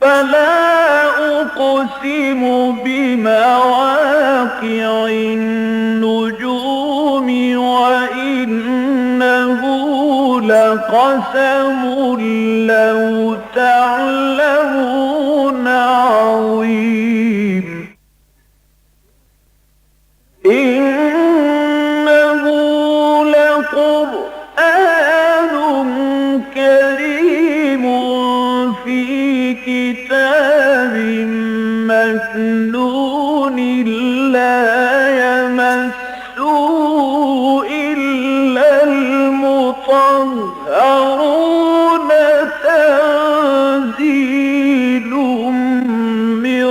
فلا أقسم بمواقع النجوم وإنه لقسم لو تعلمون عظيم إنه لقرآن كريم في كتاب مكنون لا يمسه إلا المطهرون تنزيل من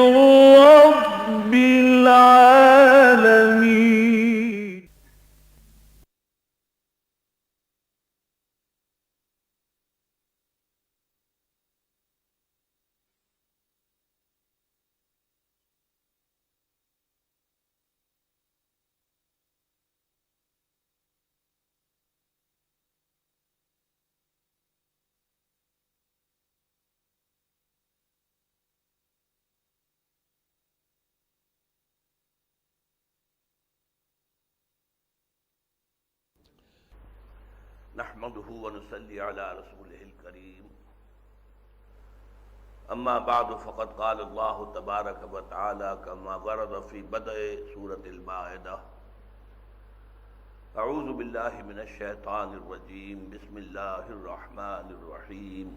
رب العالمين. نحمده ونصلي على رسوله الكريم اما بعد فقد قال الله تبارك وتعالى كما ورد في بدء سورة المائدة اعوذ بالله من الشيطان الرجيم بسم الله الرحمن الرحيم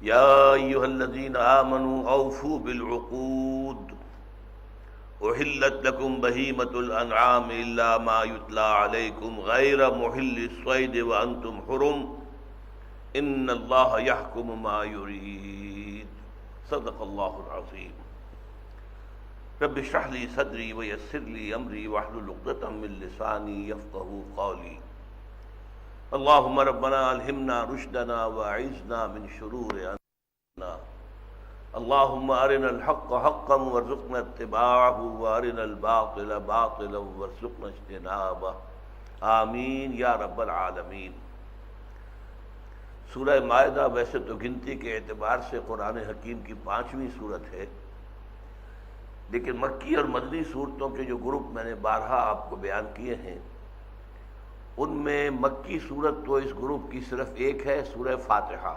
يا ايها الذين آمنوا اوفوا بالعقود احلت لكم بهيمة الانعام الا ما يتلى عليكم غير محل الصيد وانتم حرم ان الله يحكم ما يريد صدق الله العظيم. رب اشرح لي صدري ويسر لي امري واحلل عقدة من لساني يفقهوا قولي. اللهم ربنا الهمنا رشدنا واعذنا من شرور انفسنا. اللهم ارنا الحق حقا وارزقنا اتباعه وارنا الباطل باطلا وارزقنا اجتنابه آمین یا رب العالمین. سورہ مائدہ ویسے تو گنتی کے اعتبار سے قرآن حکیم کی 5ویں صورت ہے، لیکن مکی اور مدنی صورتوں کے جو گروپ میں نے بارہا آپ کو بیان کیے ہیں، ان میں مکی صورت تو اس گروپ کی صرف ایک ہے، سورہ فاتحہ.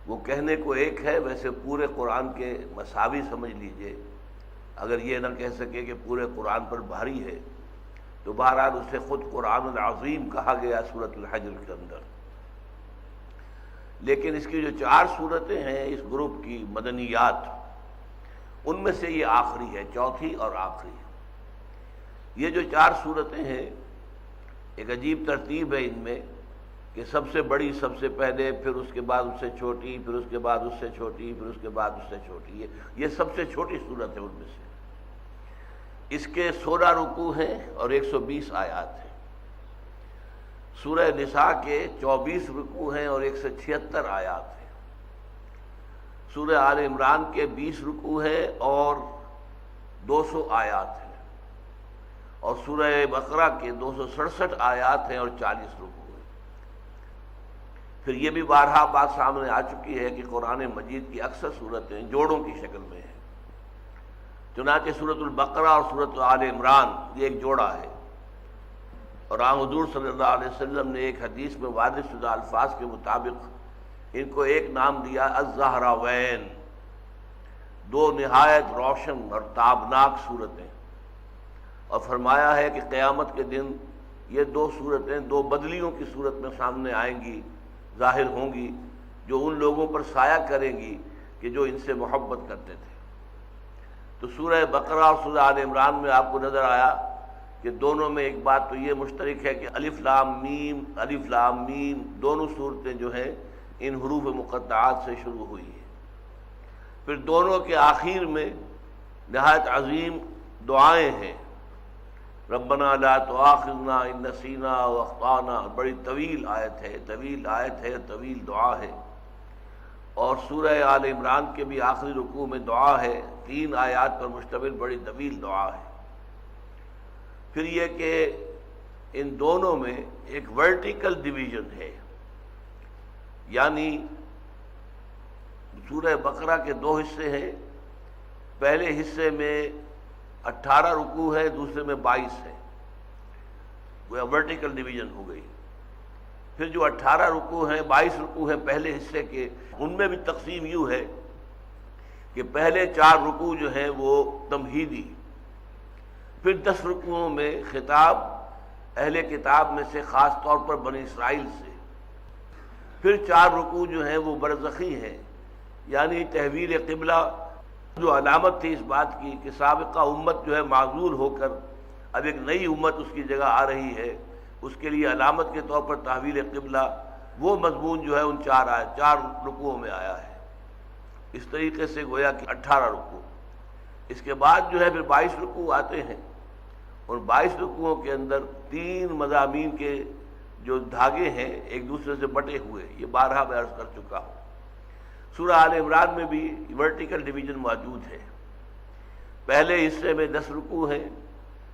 وہ کہنے کو ایک ہے، ویسے پورے قرآن کے مساوی سمجھ لیجئے. اگر یہ نہ کہہ سکے کہ پورے قرآن پر بھاری ہے تو بہرحال اسے خود قرآن العظیم کہا گیا سورۃ الحجر کے اندر. لیکن اس کی جو 4 صورتیں ہیں اس گروپ کی مدنیات، ان میں سے یہ آخری ہے، چوتھی اور آخری. یہ جو 4 صورتیں ہیں ایک عجیب ترتیب ہے ان میں کہ سب سے بڑی سب سے پہلے، پھر اس کے بعد اس سے چھوٹی، پھر اس کے بعد اس سے چھوٹی، پھر اس کے بعد اس سے چھوٹی. یہ سب سے چھوٹی صورت ہے ان میں سے. اس کے 16 رکوع ہیں اور 120 آیات ہیں. سورہ نساء کے 24 رکوع ہیں اور 176 آیات ہیں. سورہ آل عمران کے 20 رکوع ہیں اور 200 آیات ہیں. اور سورہ بقرہ کے 267 آیات ہیں اور 40 رکوع. پھر یہ بھی بارہا بات سامنے آ چکی ہے کہ قرآن مجید کی اکثر صورتیں جوڑوں کی شکل میں ہیں. چنانچہ سورۃ البقرہ اور سورۃ آل عمران یہ ایک جوڑا ہے. اور حضور صلی اللہ علیہ وسلم نے ایک حدیث میں واضح شدہ الفاظ کے مطابق ان کو ایک نام دیا الزہراوین، 2 نہایت روشن اور تابناک صورتیں. اور فرمایا ہے کہ قیامت کے دن یہ 2 صورتیں 2 بدلیوں کی صورت میں سامنے آئیں گی، ظاہر ہوں گی، جو ان لوگوں پر سایہ کریں گی کہ جو ان سے محبت کرتے تھے. تو سورہ بقرہ اور سورہ آل عمران میں آپ کو نظر آیا کہ دونوں میں ایک بات تو یہ مشترک ہے کہ الف لام میم دونوں صورتیں جو ہیں ان حروف مقطعات سے شروع ہوئی ہیں. پھر دونوں کے آخر میں نہایت عظیم دعائیں ہیں. ربنا لا تؤاخذنا ان نسینا واخطانا، بڑی طویل آیت ہے، طویل دعا ہے. اور سورہ آل عمران کے بھی آخری رکوع میں دعا ہے، 3 آیات پر مشتمل بڑی طویل دعا ہے. پھر یہ کہ ان دونوں میں ایک ورٹیکل ڈویژن ہے، یعنی سورہ بقرہ کے دو حصے ہیں، پہلے حصے میں 18 رکوع ہے، دوسرے میں 22 ہے، وہ ورٹیکل ڈویژن ہو گئی۔ پھر جو 18 رکوع ہیں، 22 رکوع ہیں پہلے حصے کے، ان میں بھی تقسیم یوں ہے کہ پہلے 4 رکوع جو ہیں وہ تمہیدی، پھر 10 رکوعوں میں خطاب اہل کتاب میں سے خاص طور پر بنی اسرائیل سے، پھر 4 رکوع جو ہیں وہ برزخی ہیں، یعنی تحویل قبلہ جو علامت تھی اس بات کی کہ سابقہ امت جو ہے معزول ہو کر اب ایک نئی امت اس کی جگہ آ رہی ہے، اس کے لیے علامت کے طور پر تحویل قبلہ، وہ مضمون جو ہے ان 4 رکوعوں میں آیا ہے۔ اس طریقے سے گویا کہ 18 رکوع، اس کے بعد جو ہے پھر 22 رکوع آتے ہیں، اور 22 رکوعوں کے اندر 3 مضامین کے جو دھاگے ہیں ایک دوسرے سے بٹے ہوئے، یہ بارہا میں عرض کر چکا ہوں۔ سورہ آل عمران میں بھی ورٹیکل ڈویژن موجود ہے، پہلے حصے میں 10 رکوع ہیں،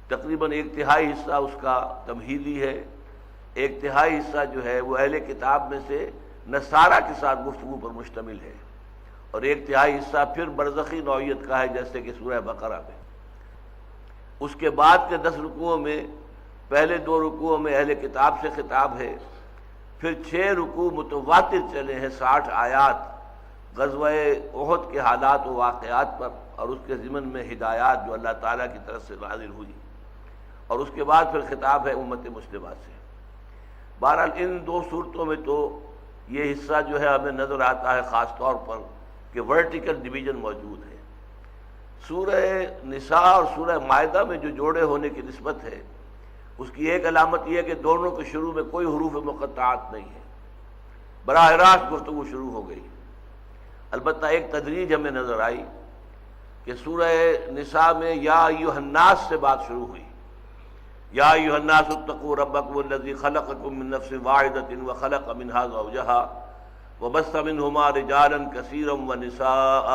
تقریباً 1/3 حصہ اس کا تمہیدی ہے، 1/3 حصہ جو ہے وہ اہل کتاب میں سے نصارہ کے ساتھ گفتگو پر مشتمل ہے، اور 1/3 حصہ پھر برزخی نوعیت کا ہے جیسے کہ سورہ بقرہ میں۔ اس کے بعد کے 10 رکوعوں میں پہلے 2 رکوعوں میں اہل کتاب سے خطاب ہے، پھر 6 رکوع متواتر چلے ہیں 60 آیات غزوہ احد کے حالات و واقعات پر، اور اس کے ضمن میں ہدایات جو اللہ تعالیٰ کی طرف سے نازل ہوئی، اور اس کے بعد پھر خطاب ہے امت مسلمہ سے۔ بہرحال ان 2 صورتوں میں تو یہ حصہ جو ہے ہمیں نظر آتا ہے خاص طور پر کہ ورٹیکل ڈویژن موجود ہے۔ سورہ نساء اور سورہ مائدہ میں جو جوڑے ہونے کی نسبت ہے، اس کی ایک علامت یہ ہے کہ دونوں کے شروع میں کوئی حروف مقطعات نہیں ہے، براہ راست گفتگو شروع ہو گئی۔ البتہ ایک تدریج ہمیں نظر آئی کہ سورہ نساء میں یا ایھا الناس سے بات شروع ہوئی، یا ایھا الناس اتقوا ربکم الذی خلقکم من نفس واحدۃ وخلق منها زوجها وبث منهما رجالا كثيرا ونساء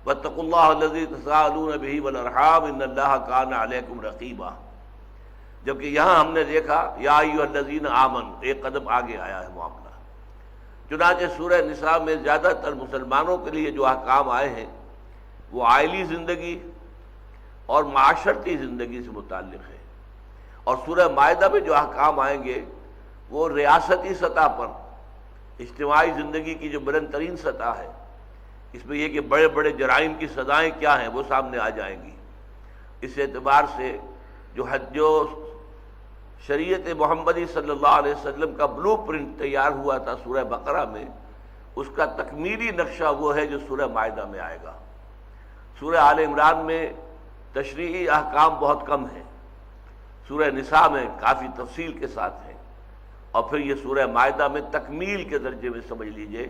واتقوا الله الذي تساءلون به والارحام ان الله كان عليكم رقيبا، جبکہ یہاں ہم نے دیکھا یا ایھا الذین آمنوا، ایک قدم آگے آیا ہے معاملہ۔ چنانچہ سورہ نساء میں زیادہ تر مسلمانوں کے لیے جو احکام آئے ہیں وہ عائلی زندگی اور معاشرتی زندگی سے متعلق ہے، اور سورہ مائدہ میں جو احکام آئیں گے وہ ریاستی سطح پر اجتماعی زندگی کی جو بلند ترین سطح ہے، اس میں یہ کہ بڑے بڑے جرائم کی سزائیں کیا ہیں وہ سامنے آ جائیں گی۔ اس اعتبار سے جو شریعت محمدی صلی اللہ علیہ وسلم کا بلو پرنٹ تیار ہوا تھا سورہ بقرہ میں، اس کا تکمیلی نقشہ وہ ہے جو سورہ مائدہ میں آئے گا۔ سورہ آل عمران میں تشریعی احکام بہت کم ہیں، سورہ نساء میں کافی تفصیل کے ساتھ ہیں، اور پھر یہ سورہ مائدہ میں تکمیل کے درجے میں سمجھ لیجئے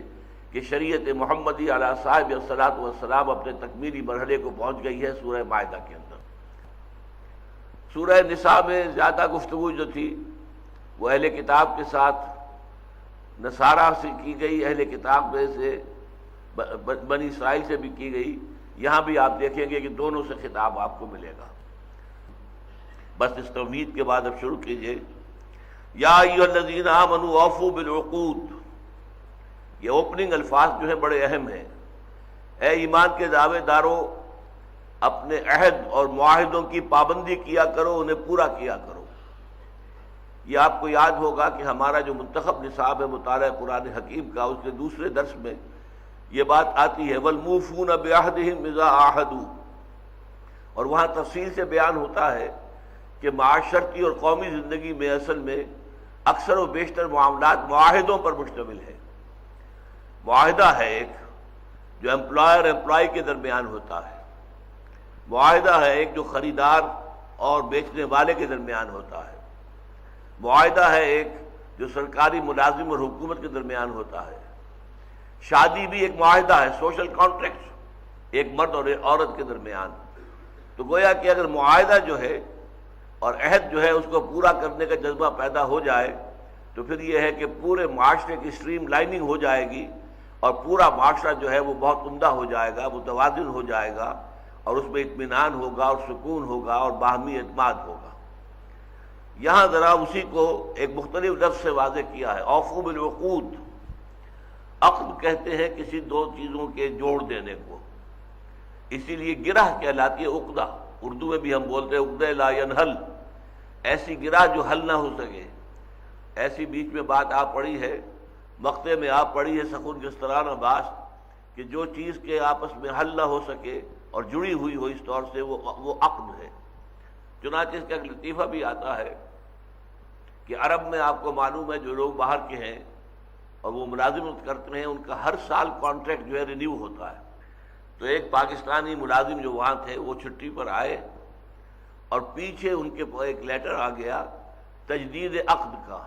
کہ شریعت محمدی علیہ صاحب الصلاۃ والسلام اپنے تکمیلی مرحلے کو پہنچ گئی ہے سورہ مائدہ کے اندر۔ سورہ نساء میں زیادہ گفتگو جو تھی وہ اہل کتاب کے ساتھ نصارہ سے کی گئی، اہل کتاب میں سے بنی اسرائیل سے بھی کی گئی۔ یہاں بھی آپ دیکھیں گے کہ دونوں سے خطاب آپ کو ملے گا۔ بس اس توحید کے بعد اب شروع کیجئے، یا ایھا الذین آمنوا اوفوا بالعقود۔ یہ اوپننگ الفاظ جو ہیں بڑے اہم ہیں۔ اے ایمان کے دعوے دارو، اپنے عہد اور معاہدوں کی پابندی کیا کرو، انہیں پورا کیا کرو۔ یہ آپ کو یاد ہوگا کہ ہمارا جو منتخب نصاب ہے مطالعہ قرآن حکیم کا، اس کے دوسرے درس میں یہ بات آتی ہے والموفون بعہدہم اذا عاہدوا، اور وہاں تفصیل سے بیان ہوتا ہے کہ معاشرتی اور قومی زندگی میں اصل میں اکثر و بیشتر معاملات معاہدوں پر مشتمل ہے۔ معاہدہ ہے ایک جو امپلائر امپلائی کے درمیان ہوتا ہے، معاہدہ ہے ایک جو خریدار اور بیچنے والے کے درمیان ہوتا ہے، معاہدہ ہے ایک جو سرکاری ملازم اور حکومت کے درمیان ہوتا ہے، شادی بھی ایک معاہدہ ہے، سوشل کانٹریکٹ ایک مرد اور عورت کے درمیان۔ تو گویا کہ اگر معاہدہ جو ہے اور عہد جو ہے اس کو پورا کرنے کا جذبہ پیدا ہو جائے تو پھر یہ ہے کہ پورے معاشرے کی اسٹریم لائننگ ہو جائے گی، اور پورا معاشرہ جو ہے وہ بہت عمدہ ہو جائے گا، متوازن ہو جائے گا، اور اس میں اطمینان ہوگا اور سکون ہوگا اور باہمی اعتماد ہوگا۔ یہاں ذرا اسی کو ایک مختلف لفظ سے واضح کیا ہے، اوفوا بالعقود، عقد کہتے ہیں کسی دو چیزوں کے جوڑ دینے کو، اسی لیے گرہ کہلاتی ہے عقدہ، اردو میں بھی ہم بولتے ہیں عقدہ لا ینحل، ایسی گرہ جو حل نہ ہو سکے۔ ایسی بیچ میں بات آ پڑی ہے، مقطع میں آ پڑی ہے سخن گسترانہ باز، کہ جو چیز کے آپس میں حل نہ ہو سکے اور جڑی ہوئی ہو اس طور سے وہ عقد ہے۔ چنانچہ اس کا ایک لطیفہ بھی آتا ہے کہ عرب میں آپ کو معلوم ہے جو لوگ باہر کے ہیں اور وہ ملازمت کرتے ہیں، ان کا ہر سال کانٹریکٹ جو ہے رینیو ہوتا ہے۔ تو ایک پاکستانی ملازم جو وہاں تھے وہ چھٹی پر آئے اور پیچھے ان کے ایک لیٹر آ گیا تجدید عقد کا،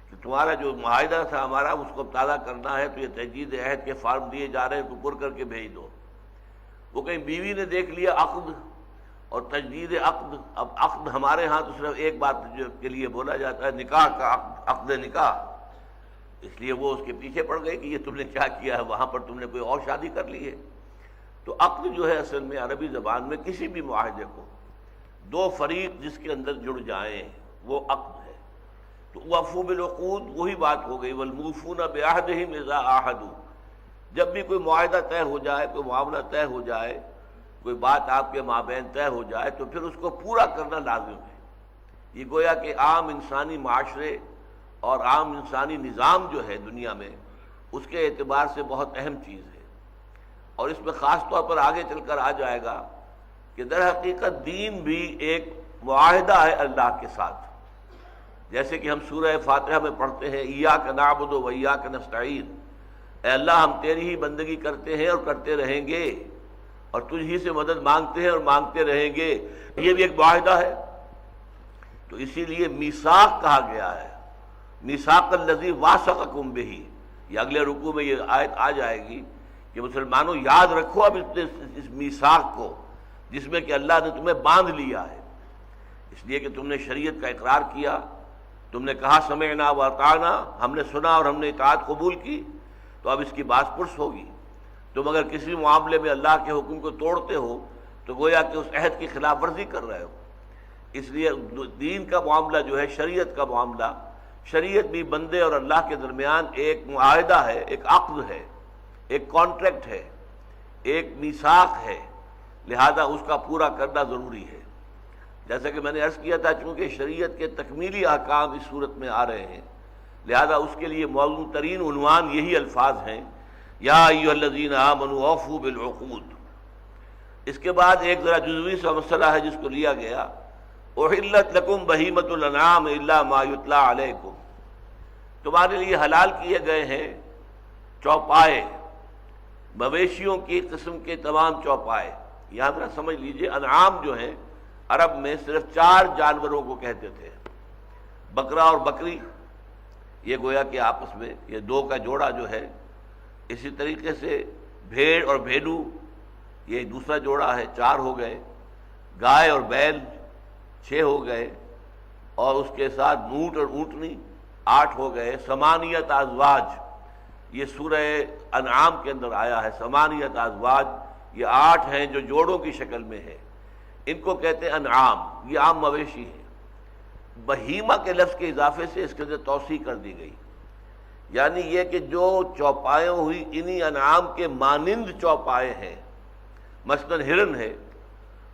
کہ تمہارا جو معاہدہ تھا ہمارا اس کو تازہ کرنا ہے، تو یہ تجدید عہد کے فارم دیے جا رہے ہیں، تو پر کر کے بھیج دو۔ وہ کہیں بیوی نے دیکھ لیا عقد اور تجدید عقد، اب عقد ہمارے ہاں تو صرف ایک بات کے لیے بولا جاتا ہے، نکاح کا عقد نکاح، اس لیے وہ اس کے پیچھے پڑ گئی کہ یہ تم نے کیا کیا ہے، وہاں پر تم نے کوئی اور شادی کر لی ہے۔ تو عقد جو ہے اصل میں عربی زبان میں کسی بھی معاہدے کو دو فریق جس کے اندر جڑ جائیں وہ عقد ہے۔ تو وفوا بالعقود وہی بات ہو گئی، والموفون بعہدہم اذا عاہدوا، جب بھی کوئی معاہدہ طے ہو جائے، کوئی معاملہ طے ہو جائے، کوئی بات آپ کے مابین طے ہو جائے تو پھر اس کو پورا کرنا لازم ہے۔ یہ گویا کہ عام انسانی معاشرے اور عام انسانی نظام جو ہے دنیا میں، اس کے اعتبار سے بہت اہم چیز ہے، اور اس میں خاص طور پر آگے چل کر آ جائے گا کہ در حقیقت دین بھی ایک معاہدہ ہے اللہ کے ساتھ۔ جیسے کہ ہم سورہ فاتحہ میں پڑھتے ہیں ایاک نعبد و ایاک نستعین، اے اللہ ہم تیری ہی بندگی کرتے ہیں اور کرتے رہیں گے، اور تجھ ہی سے مدد مانگتے ہیں اور مانگتے رہیں گے، یہ بھی ایک معاہدہ ہے۔ تو اسی لیے میثاق کہا گیا ہے، میثاق الذی واثقکم بہ، یہ اگلے رکوع میں یہ آیت آ جائے گی کہ مسلمانوں یاد رکھو اب اس میثاق کو جس میں کہ اللہ نے تمہیں باندھ لیا ہے، اس لیے کہ تم نے شریعت کا اقرار کیا، تم نے کہا سمعنا واطعنا، ہم نے سنا اور ہم نے اطاعت قبول کی، تو اب اس کی باز پرس ہوگی۔ تم اگر کسی معاملے میں اللہ کے حکم کو توڑتے ہو تو گویا کہ اس عہد کی خلاف ورزی کر رہے ہو۔ اس لیے دین کا معاملہ جو ہے، شریعت کا معاملہ، شریعت بھی بندے اور اللہ کے درمیان ایک معاہدہ ہے، ایک عقد ہے، ایک کانٹریکٹ ہے، ایک میثاق ہے، لہذا اس کا پورا کرنا ضروری ہے۔ جیسا کہ میں نے عرض کیا تھا، چونکہ شریعت کے تکمیلی احکام اس صورت میں آ رہے ہیں، لہذا اس کے لیے موزوں ترین عنوان یہی الفاظ ہیں، یا ایھا الذین آمنوا اوفوا بالعقود۔ اس کے بعد ایک ذرا جزوی سا مسئلہ ہے جس کو لیا گیا، احلت لکم بہیمۃ الانعام الا ما یتلی علیکم، تمہارے لیے حلال کیے گئے ہیں چوپائے، مویشیوں کی قسم کے تمام چوپائے۔ یہاں ذرا سمجھ لیجئے، انعام جو ہیں عرب میں صرف 4 جانوروں کو کہتے تھے، بکرا اور بکری، یہ گویا کہ آپس میں یہ 2 کا جوڑا جو ہے، اسی طریقے سے بھیڑ اور بھیڑو یہ دوسرا جوڑا ہے، 4 ہو گئے، گائے اور بیل 6 ہو گئے، اور اس کے ساتھ اونٹ اور اونٹنی 8 ہو گئے۔ ثمانیت ازواج، یہ سورہ انعام کے اندر آیا ہے، ثمانیت ازواج، یہ 8 ہیں جو جوڑوں کی شکل میں ہے، ان کو کہتے ہیں انعام، یہ عام مویشی ہیں۔ بہیمہ کے لفظ کے اضافے سے اس کے اندر توسیع کر دی گئی، یعنی یہ کہ جو چوپائیں ہوئی انہی انعام کے مانند چوپائے ہیں، مثلاً ہرن ہے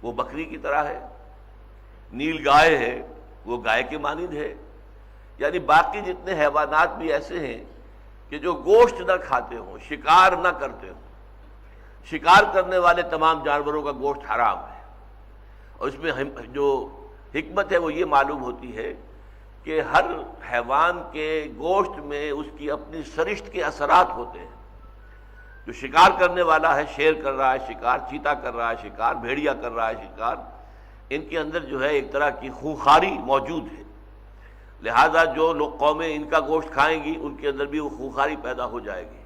وہ بکری کی طرح ہے، نیل گائے ہے وہ گائے کے مانند ہے، یعنی باقی جتنے حیوانات بھی ایسے ہیں کہ جو گوشت نہ کھاتے ہوں، شکار نہ کرتے ہوں، شکار کرنے والے تمام جانوروں کا گوشت حرام ہے۔ اور اس میں جو حکمت ہے وہ یہ معلوم ہوتی ہے کہ ہر حیوان کے گوشت میں اس کی اپنی سرشت کے اثرات ہوتے ہیں۔ جو شکار کرنے والا ہے، شیر کر رہا ہے شکار، چیتا کر رہا ہے شکار، بھیڑیا کر رہا ہے شکار، ان کے اندر جو ہے ایک طرح کی خونخواری موجود ہے، لہذا جو لوگ قومیں ان کا گوشت کھائیں گی ان کے اندر بھی وہ خونخواری پیدا ہو جائے گی۔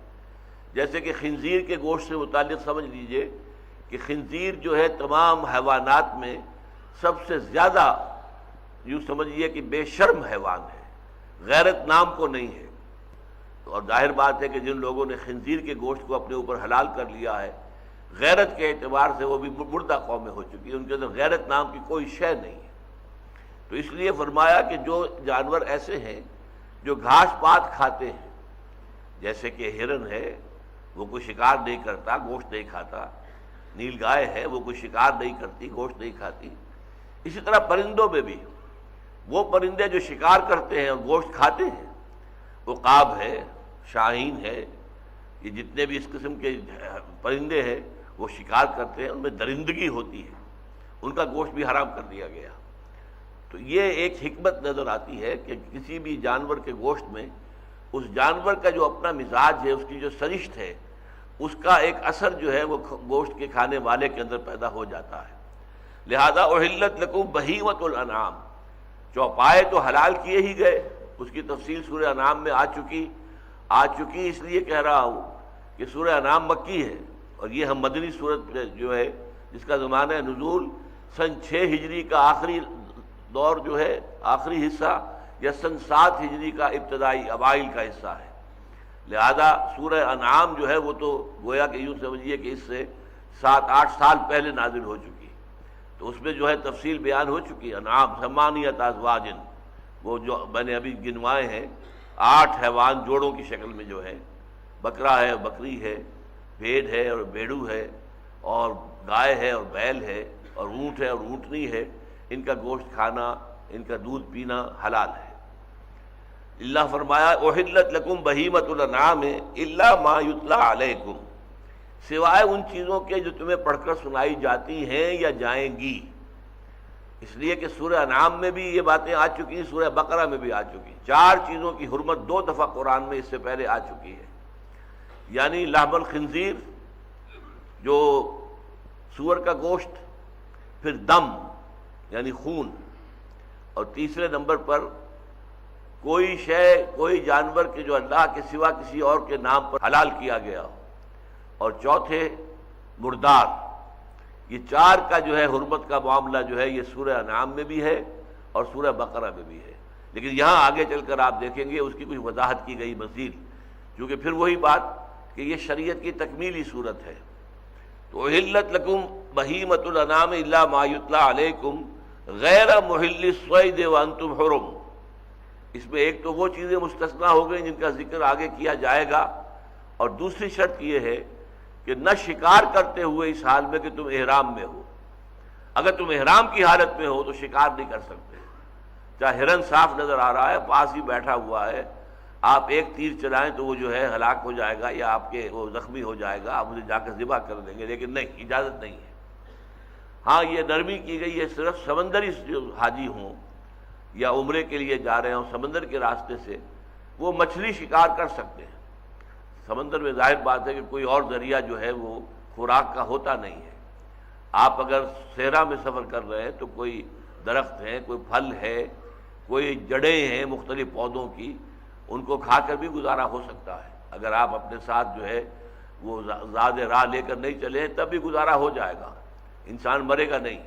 جیسے کہ خنزیر کے گوشت سے متعلق سمجھ لیجئے کہ خنزیر جو ہے تمام حیوانات میں سب سے زیادہ، یوں سمجھیے کہ بے شرم حیوان ہے، غیرت نام کو نہیں ہے۔ اور ظاہر بات ہے کہ جن لوگوں نے خنزیر کے گوشت کو اپنے اوپر حلال کر لیا ہے، غیرت کے اعتبار سے وہ بھی مردہ قومیں ہو چکی ہیں، ان کے اندر غیرت نام کی کوئی شے نہیں ہے۔ تو اس لیے فرمایا کہ جو جانور ایسے ہیں جو گھاس پات کھاتے ہیں، جیسے کہ ہرن ہے وہ کوئی شکار نہیں کرتا، گوشت نہیں کھاتا، نیل گائے ہے وہ کوئی شکار نہیں کرتی، گوشت نہیں کھاتی، اسی طرح پرندوں میں بھی وہ پرندے جو شکار کرتے ہیں اور گوشت کھاتے ہیں، عقاب ہے، شاہین ہے، یہ جتنے بھی اس قسم کے پرندے ہیں وہ شکار کرتے ہیں، ان میں درندگی ہوتی ہے، ان کا گوشت بھی حرام کر دیا گیا۔ تو یہ ایک حکمت نظر آتی ہے کہ کسی بھی جانور کے گوشت میں اس جانور کا جو اپنا مزاج ہے، اس کی جو سرشت ہے، اس کا ایک اثر جو ہے وہ گوشت کے کھانے والے کے اندر پیدا ہو جاتا ہے۔ لہذا احلت لکم بہیمۃ الانعام، چوپائے تو حلال کیے ہی گئے، اس کی تفصیل سورہ انعام میں آ چکی اس لیے کہہ رہا ہوں کہ سورہ انعام مکی ہے اور یہ ہم مدنی سورت جو ہے جس کا زمانہ نزول سن 6 ہجری کا آخری دور جو ہے، آخری حصہ، یا سن 7 ہجری کا ابتدائی اوائل کا حصہ ہے۔ لہذا سورہ انعام جو ہے وہ تو گویا کہ یوں سمجھیے کہ اس سے 7-8 سال پہلے نازل ہو چکی، تو اس میں جو ہے تفصیل بیان ہو چکی۔ انعام ثمانیۃ ازواج، وہ جو میں نے ابھی گنوائے ہیں 8 حیوان جوڑوں کی شکل میں جو ہے، بکرا ہے، بکری ہے، بھیڑ ہے اور بھیڑو ہے، اور گائے ہے اور بیل ہے، اور اونٹ ہے اور اونٹنی ہے، ان کا گوشت کھانا، ان کا دودھ پینا حلال ہے۔ اللہ فرمایا احلت لکم بہیمۃ الانعام الا ما یتلی علیکم، سوائے ان چیزوں کے جو تمہیں پڑھ کر سنائی جاتی ہیں یا جائیں گی، اس لیے کہ سورہ انعام میں بھی یہ باتیں آ چکی ہیں، سورہ بقرہ میں بھی آ چکی، 4 چیزوں کی حرمت 2 دفعہ قرآن میں اس سے پہلے آ چکی ہے، یعنی لحم الخنزیر جو سور کا گوشت، پھر دم یعنی خون، اور تیسرے نمبر پر کوئی شے، کوئی جانور کے جو اللہ کے سوا کسی اور کے نام پر حلال کیا گیا ہو، اور چوتھے مردار۔ یہ 4 کا جو ہے حرمت کا معاملہ جو ہے یہ سورہ انعام میں بھی ہے اور سورہ بقرہ میں بھی ہے، لیکن یہاں آگے چل کر آپ دیکھیں گے اس کی کچھ وضاحت کی گئی مزید، کیونکہ پھر وہی بات کہ یہ شریعت کی تکمیلی صورت ہے۔ تو احلت لکم بہیمۃ الانعام الا ما یتلی علیکم غیر محل الصید وانتم حرم، اس میں ایک تو وہ چیزیں مستثنیٰ ہو گئیں جن کا ذکر آگے کیا جائے گا، اور دوسری شرط یہ ہے کہ نہ شکار کرتے ہوئے اس حال میں کہ تم احرام میں ہو، اگر تم احرام کی حالت میں ہو تو شکار نہیں کر سکتے، چاہے ہرن صاف نظر آ رہا ہے، پاس ہی بیٹھا ہوا ہے، آپ ایک تیر چلائیں تو وہ جو ہے ہلاک ہو جائے گا یا آپ کے وہ زخمی ہو جائے گا، آپ اسے جا کر ذبح کر دیں گے، لیکن نہیں، اجازت نہیں ہے۔ ہاں یہ نرمی کی گئی ہے، صرف سمندری جو حاجی ہوں یا عمرے کے لیے جا رہے ہوں سمندر کے راستے سے، وہ مچھلی شکار کر سکتے ہیں، سمندر میں ظاہر بات ہے کہ کوئی اور ذریعہ جو ہے وہ خوراک کا ہوتا نہیں ہے۔ آپ اگر صحرا میں سفر کر رہے ہیں تو کوئی درخت ہے، کوئی پھل ہے، کوئی جڑیں ہیں مختلف پودوں کی، ان کو کھا کر بھی گزارا ہو سکتا ہے، اگر آپ اپنے ساتھ جو ہے وہ زیادہ راہ لے کر نہیں چلے تب بھی گزارا ہو جائے گا، انسان مرے گا نہیں۔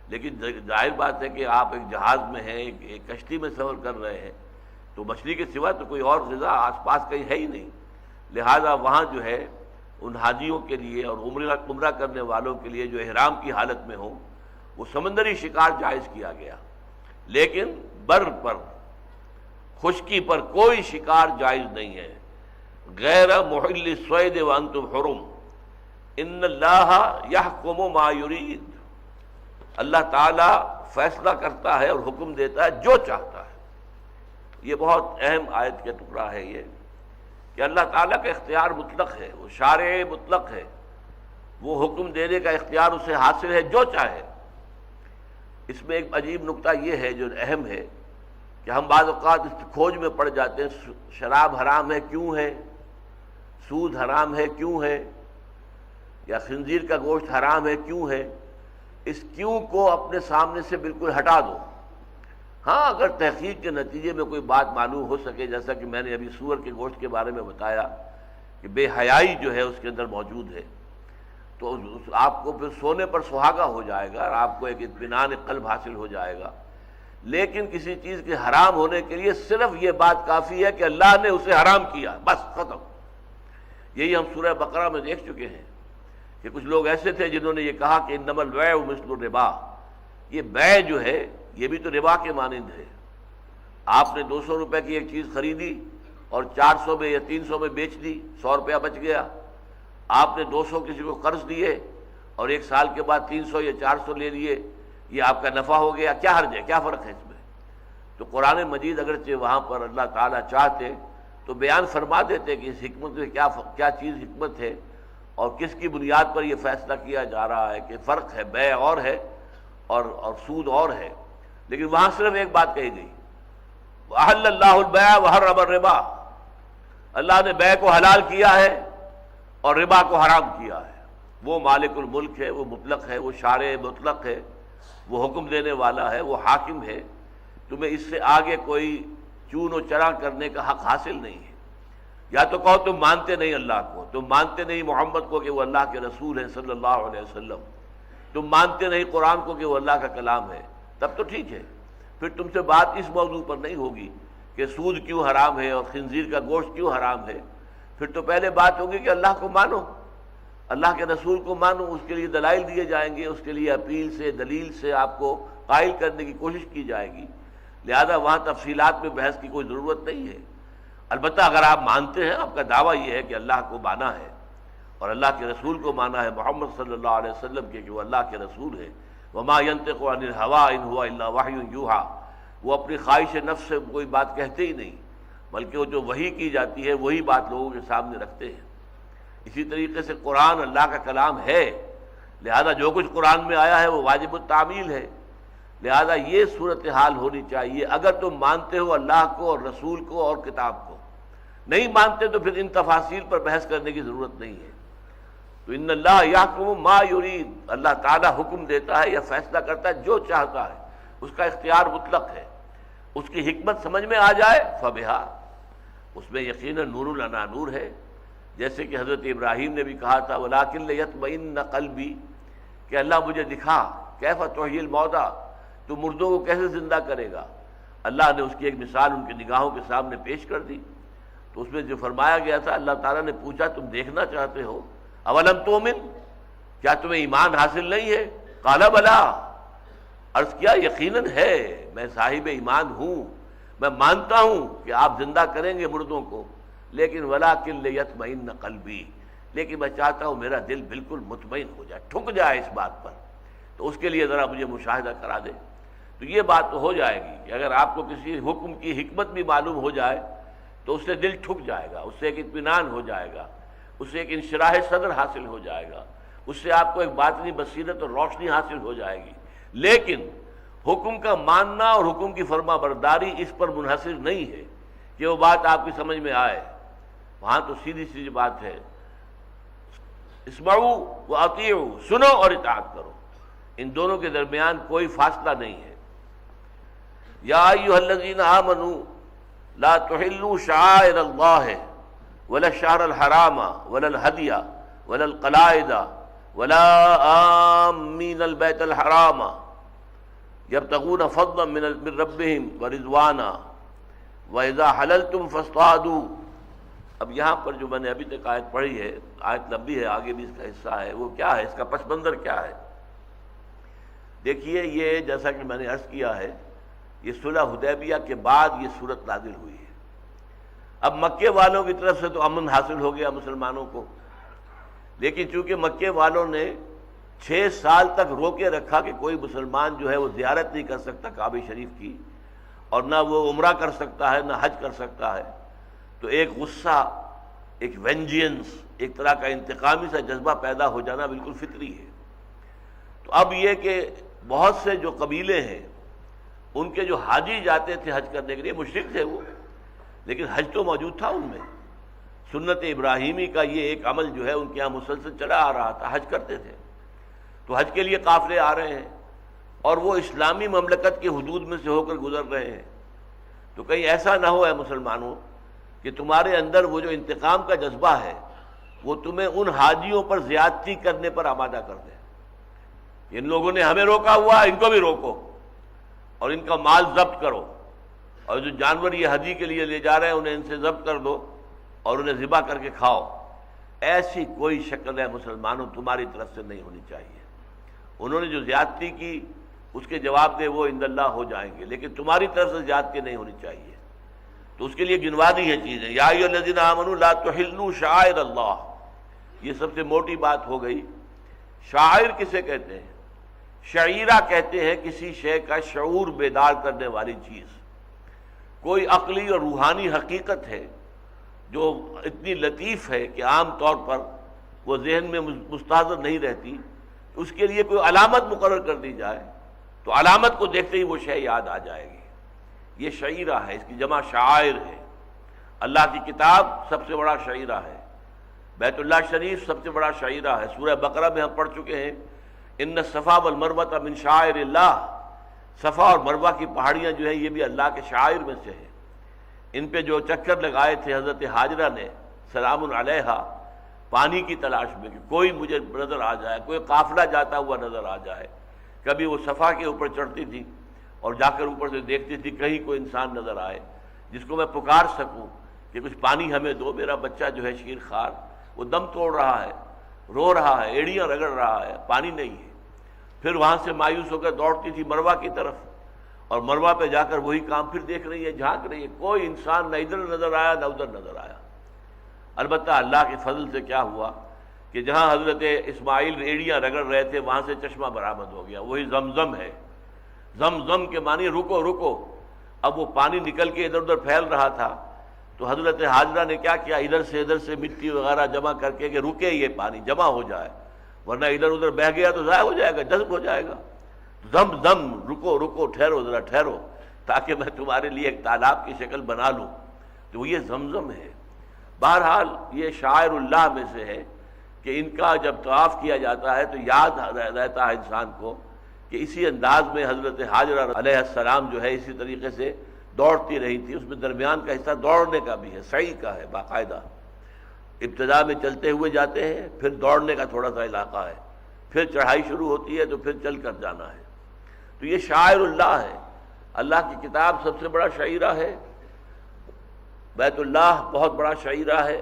لیکن ظاہر بات ہے کہ آپ ایک جہاز میں ہیں، ایک کشتی میں سفر کر رہے ہیں، تو مچھلی کے سوا تو کوئی اور غذا آس پاس کہیں ہے ہی نہیں، لہذا وہاں جو ہے ان حاجیوں کے لیے اور عمرہ کرنے والوں کے لیے جو احرام کی حالت میں ہوں وہ سمندری شکار جائز کیا گیا، لیکن بر پر، خشکی پر کوئی شکار جائز نہیں ہے۔ غیر محل الصید وانتم حرم ان اللہ یحکم ما یرید، اللہ تعالی فیصلہ کرتا ہے اور حکم دیتا ہے جو چاہتا ہے۔ یہ بہت اہم آیت کا ٹکڑا ہے یہ، کہ اللہ تعالیٰ کا اختیار مطلق ہے، وہ شارع مطلق ہے، وہ حکم دینے کا اختیار اسے حاصل ہے جو چاہے۔ اس میں ایک عجیب نکتہ یہ ہے جو اہم ہے کہ ہم بعض اوقات اس کھوج میں پڑ جاتے ہیں، شراب حرام ہے کیوں ہے، سود حرام ہے کیوں ہے، یا خنزیر کا گوشت حرام ہے کیوں ہے، اس کیوں کو اپنے سامنے سے بالکل ہٹا دو۔ ہاں اگر تحقیق کے نتیجے میں کوئی بات معلوم ہو سکے، جیسا کہ میں نے ابھی سور کے گوشت کے بارے میں بتایا کہ بے حیائی جو ہے اس کے اندر موجود ہے، تو آپ کو پھر سونے پر سہاگا ہو جائے گا اور آپ کو ایک اطمینان قلب حاصل ہو جائے گا۔ لیکن کسی چیز کے حرام ہونے کے لیے صرف یہ بات کافی ہے کہ اللہ نے اسے حرام کیا، بس ختم۔ یہی ہم سورہ بقرہ میں دیکھ چکے ہیں کہ کچھ لوگ ایسے تھے جنہوں نے یہ کہا کہ انما البیع مثل الربا، یہ بیع جو ہے یہ بھی تو ربا کے مانند ہے۔ آپ نے 200 روپے کی ایک چیز خریدی اور 400 میں یا 300 میں بیچ دی، 100 روپیہ بچ گیا، آپ نے 200 کسی کو قرض دیے اور 1 سال کے بعد 300 یا 400 لے لیے، یہ آپ کا نفع ہو گیا، کیا حرج ہے، کیا فرق ہے اس میں؟ تو قرآن مجید اگرچہ وہاں پر اللہ تعالیٰ چاہتے تو بیان فرما دیتے کہ اس حکمت میں کیا چیز حکمت ہے اور کس کی بنیاد پر یہ فیصلہ کیا جا رہا ہے کہ فرق ہے، بیع اور ہے اور سود اور ہے، لیکن وہاں صرف ایک بات کہی گئی، وَأَحَلَّ اللَّهُ الْبَيْعَ وَحَرَّمَ الرِّبَا، اللہ نے بیع کو حلال کیا ہے اور ربا کو حرام کیا ہے۔ وہ مالک الملک ہے، وہ مطلق ہے، وہ شارع مطلق ہے، وہ حکم دینے والا ہے، وہ حاکم ہے، تمہیں اس سے آگے کوئی چون و چرا کرنے کا حق حاصل نہیں ہے۔ یا تو کہو تم مانتے نہیں اللہ کو، تم مانتے نہیں محمد کو کہ وہ اللہ کے رسول ہیں صلی اللہ علیہ وسلم، تم مانتے نہیں قرآن کو کہ وہ اللہ کا کلام ہے، تب تو ٹھیک ہے، پھر تم سے بات اس موضوع پر نہیں ہوگی کہ سود کیوں حرام ہے اور خنزیر کا گوشت کیوں حرام ہے، پھر تو پہلے بات ہوگی کہ اللہ کو مانو، اللہ کے رسول کو مانو، اس کے لیے دلائل دیے جائیں گے، اس کے لیے اپیل سے دلیل سے آپ کو قائل کرنے کی کوشش کی جائے گی، لہذا وہاں تفصیلات میں بحث کی کوئی ضرورت نہیں ہے۔ البتہ اگر آپ مانتے ہیں، آپ کا دعویٰ یہ ہے کہ اللہ کو مانا ہے اور اللہ کے رسول کو مانا ہے، محمد صلی اللہ علیہ وسلم کے کہ وہ اللہ کے رسول ہے، وما ينطق عن الهوى ان هو الا وحی یوحى، وہ اپنی خواہش نفس سے کوئی بات کہتے ہی نہیں، بلکہ وہ جو وحی کی جاتی ہے وہی بات لوگوں کے سامنے رکھتے ہیں۔ اسی طریقے سے قرآن اللہ کا کلام ہے، لہذا جو کچھ قرآن میں آیا ہے وہ واجب التعمیل ہے، لہذا یہ صورتحال ہونی چاہیے۔ اگر تم مانتے ہو اللہ کو اور رسول کو اور کتاب کو، نہیں مانتے تو پھر ان تفاصیل پر بحث کرنے کی ضرورت نہیں ہے۔ تو ان اللہ یحکم ما یرید، اللہ تعالیٰ حکم دیتا ہے یا فیصلہ کرتا ہے جو چاہتا ہے، اس کا اختیار مطلق ہے، اس کی حکمت سمجھ میں آ جائے فبہا، اس میں یقیناً نور لنا نور ہے، جیسے کہ حضرت ابراہیم نے بھی کہا تھا ولیکن لیطمئن قلبی، کہ اللہ مجھے دکھا کیف تحیی الموتیٰ، تو مردوں کو کیسے زندہ کرے گا۔ اللہ نے اس کی ایک مثال ان کی نگاہوں کے سامنے پیش کر دی، تو اس میں جو فرمایا گیا تھا، اللہ تعالیٰ نے پوچھا تم دیکھنا چاہتے ہو، اولم تؤمن، کیا تمہیں ایمان حاصل نہیں ہے؟ قال بلا، عرض کیا یقیناً ہے، میں صاحب ایمان ہوں، میں مانتا ہوں کہ آپ زندہ کریں گے مردوں کو، لیکن ولیکن لیطمئن قلبی، لیکن میں چاہتا ہوں میرا دل بالکل مطمئن ہو جائے، ٹھک جائے اس بات پر، تو اس کے لیے ذرا مجھے مشاہدہ کرا دے۔ تو یہ بات تو ہو جائے گی کہ اگر آپ کو کسی حکم کی حکمت بھی معلوم ہو جائے تو اس سے دل ٹھک جائے گا، اس سے ایک اطمینان ہو جائے گا، اس سے ایک انشراح صدر حاصل ہو جائے گا، اس سے آپ کو ایک باطنی بصیرت اور روشنی حاصل ہو جائے گی۔ لیکن حکم کا ماننا اور حکم کی فرما برداری اس پر منحصر نہیں ہے کہ وہ بات آپ کی سمجھ میں آئے، وہاں تو سیدھی سیدھی بات ہے، اسمعوا واطیعوا، سنو اور اطاعت کرو، ان دونوں کے درمیان کوئی فاصلہ نہیں ہے۔ یا ایھا الذین آمنوا لا تحلوا شعائر اللہ ولا الشہر الحرام ولا الہدی ولا القلائد ولا آمین البیت الحرام یبتغون فضلا من ربہم ورضوانا وإذا حللتم فاصطادوا۔ اب یہاں پر جو میں نے ابھی تک آیت پڑھی ہے، آیت لمبی ہے، آگے بھی اس کا حصہ ہے، وہ کیا ہے، اس کا پس منظر کیا ہے؟ دیکھیے، یہ جیسا کہ میں نے عرض کیا ہے، یہ صلح حدیبیہ کے بعد یہ صورت نازل ہوئی ہے۔ اب مکے والوں کی طرف سے تو امن حاصل ہو گیا مسلمانوں کو، لیکن چونکہ مکے والوں نے 6 سال تک روکے رکھا کہ کوئی مسلمان جو ہے وہ زیارت نہیں کر سکتا کعبہ شریف کی، اور نہ وہ عمرہ کر سکتا ہے نہ حج کر سکتا ہے، تو ایک غصہ، ایک وینجینس، ایک طرح کا انتقامی سا جذبہ پیدا ہو جانا بالکل فطری ہے۔ تو اب یہ کہ بہت سے جو قبیلے ہیں ان کے جو حاجی جاتے تھے حج کرنے کے لیے، مشرک تھے وہ، لیکن حج تو موجود تھا ان میں، سنت ابراہیمی کا یہ ایک عمل جو ہے ان کے یہاں مسلسل چلا آ رہا تھا، حج کرتے تھے، تو حج کے لیے قافلے آ رہے ہیں اور وہ اسلامی مملکت کے حدود میں سے ہو کر گزر رہے ہیں، تو کہیں ایسا نہ ہو اے مسلمانوں کہ تمہارے اندر وہ جو انتقام کا جذبہ ہے وہ تمہیں ان حاجیوں پر زیادتی کرنے پر آمادہ کر دے۔ ان لوگوں نے ہمیں روکا ہوا، ان کو بھی روکو اور ان کا مال ضبط کرو، اور جو جانور یہ حجی کے لیے لے جا رہے ہیں انہیں ان سے ضبط کر دو اور انہیں ذبح کر کے کھاؤ۔ ایسی کوئی شکل ہے مسلمانوں تمہاری طرف سے نہیں ہونی چاہیے۔ انہوں نے جو زیادتی کی اس کے جواب دے وہ عند اللہ ہو جائیں گے، لیکن تمہاری طرف سے زیادتی نہیں ہونی چاہیے۔ تو اس کے لیے گنوا دی ہے چیزیں، یا ایھا الذین آمنوا لا تحلوا شعائر اللہ، یہ سب سے موٹی بات ہو گئی۔ شاعر کسے کہتے ہیں؟ شعیرہ کہتے ہیں کسی شے کا شعور بیدار کرنے والی چیز، کوئی عقلی اور روحانی حقیقت ہے جو اتنی لطیف ہے کہ عام طور پر وہ ذہن میں مستحضر نہیں رہتی، اس کے لیے کوئی علامت مقرر کر دی جائے تو علامت کو دیکھتے ہی وہ شے یاد آ جائے گی، یہ شعیرہ ہے، اس کی جمع شعائر ہے۔ اللہ کی کتاب سب سے بڑا شعیرہ ہے، بیت اللہ شریف سب سے بڑا شعیرہ ہے۔ سورہ بقرہ میں ہم پڑھ چکے ہیں ان الصفا والمروہ من شعائر اللہ، صفا اور مروہ کی پہاڑیاں جو ہیں یہ بھی اللہ کے شعائر میں سے ہیں۔ ان پہ جو چکر لگائے تھے حضرت ہاجرہ نے سلام علیہا پانی کی تلاش میں کہ کوئی مجھے نظر آ جائے، کوئی قافلہ جاتا ہوا نظر آ جائے، کبھی وہ صفا کے اوپر چڑھتی تھی اور جا کر اوپر سے دیکھتی تھی کہیں کوئی انسان نظر آئے جس کو میں پکار سکوں کہ کچھ پانی ہمیں دو، میرا بچہ جو ہے شیر خوار وہ دم توڑ رہا ہے، رو رہا ہے، ایڑیاں رگڑ رہا ہے، پانی نہیں ہے۔ پھر وہاں سے مایوس ہو کر دوڑتی تھی مروہ کی طرف، اور مروہ پہ جا کر وہی کام پھر دیکھ رہی ہے، جھانک رہی ہے، کوئی انسان نہ ادھر نظر آیا نہ ادھر نظر آیا۔ البتہ اللہ کے فضل سے کیا ہوا کہ جہاں حضرت اسماعیل ایڑیاں رگڑ رہے تھے وہاں سے چشمہ برآمد ہو گیا، وہی زمزم ہے۔ زمزم کے معنی رکو رکو۔ اب وہ پانی نکل کے ادھر ادھر پھیل رہا تھا تو حضرت ہاجرہ نے کیا کیا، ادھر سے مٹی وغیرہ جمع کر کے کہ رکے یہ پانی جمع ہو جائے، ورنہ ادھر ادھر بہہ گیا تو ضائع ہو جائے گا، جذب ہو جائے گا۔ زم زم، رکو رکو، ٹھہرو ذرا ٹھہرو، تاکہ میں تمہارے لیے ایک تالاب کی شکل بنا لوں، تو وہ یہ زمزم ہے۔ بہرحال یہ شاعر اللہ میں سے ہے کہ ان کا جب طواف کیا جاتا ہے تو یاد رہتا ہے انسان کو کہ اسی انداز میں حضرت ہاجرہ علیہ السلام جو ہے اسی طریقے سے دوڑتی رہی تھی۔ اس میں درمیان کا حصہ دوڑنے کا بھی ہے، سعی کا ہے باقاعدہ، ابتدا میں چلتے ہوئے جاتے ہیں، پھر دوڑنے کا تھوڑا سا علاقہ ہے، پھر چڑھائی شروع ہوتی ہے تو پھر چل کر جانا ہے۔ تو یہ شاعر اللہ ہے، اللہ کی کتاب سب سے بڑا شعیرہ ہے، بیت اللہ بہت بڑا شعیرہ ہے۔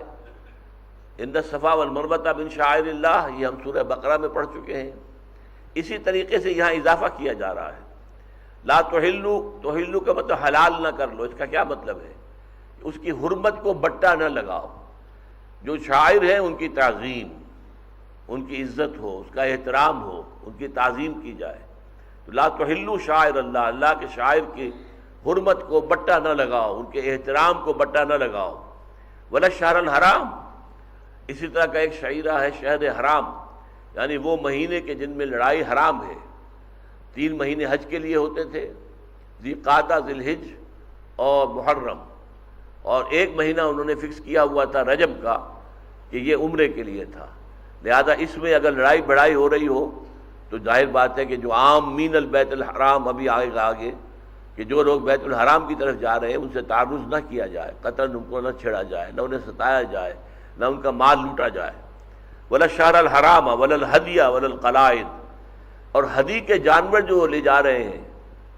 ان الصفا والمروہ من شعائر اللہ، یہ ہم سورہ بقرہ میں پڑھ چکے ہیں۔ اسی طریقے سے یہاں اضافہ کیا جا رہا ہے، لا تحلوا، تحلوا کا مطلب حلال نہ کر لو۔ اس کا کیا مطلب ہے؟ اس کی حرمت کو بٹا نہ لگاؤ۔ جو شاعر ہیں ان کی تعظیم، ان کی عزت ہو، اس کا احترام ہو، ان کی تعظیم کی جائے۔ تو لا تحلوا شعائر اللہ، اللہ کے شاعر کی حرمت کو بٹا نہ لگاؤ، ان کے احترام کو بٹا نہ لگاؤ۔ ولا الشہر الحرام، اسی طرح کا ایک شعیرہ ہے شہر حرام، یعنی وہ مہینے کے جن میں لڑائی حرام ہے۔ 3 مہینے حج کے لیے ہوتے تھے، ذی قعدہ، ذی الحج اور محرم، اور 1 مہینہ انہوں نے فکس کیا ہوا تھا رجب کا کہ یہ عمرے کے لیے تھا۔ لہذا اس میں اگر لڑائی بڑائی ہو رہی ہو تو ظاہر بات ہے کہ جو عام مین البیت الحرام، ابھی آئے گا آگے کہ جو لوگ بیت الحرام کی طرف جا رہے ہیں ان سے تعرض نہ کیا جائے، قتل ان کو نہ چھیڑا جائے، نہ انہیں ستایا جائے، نہ ان کا مال لوٹا جائے۔ ولا الشہر الحرام ولا الہدی ولا القلائد، اور ہدی کے جانور جو لے جا رہے ہیں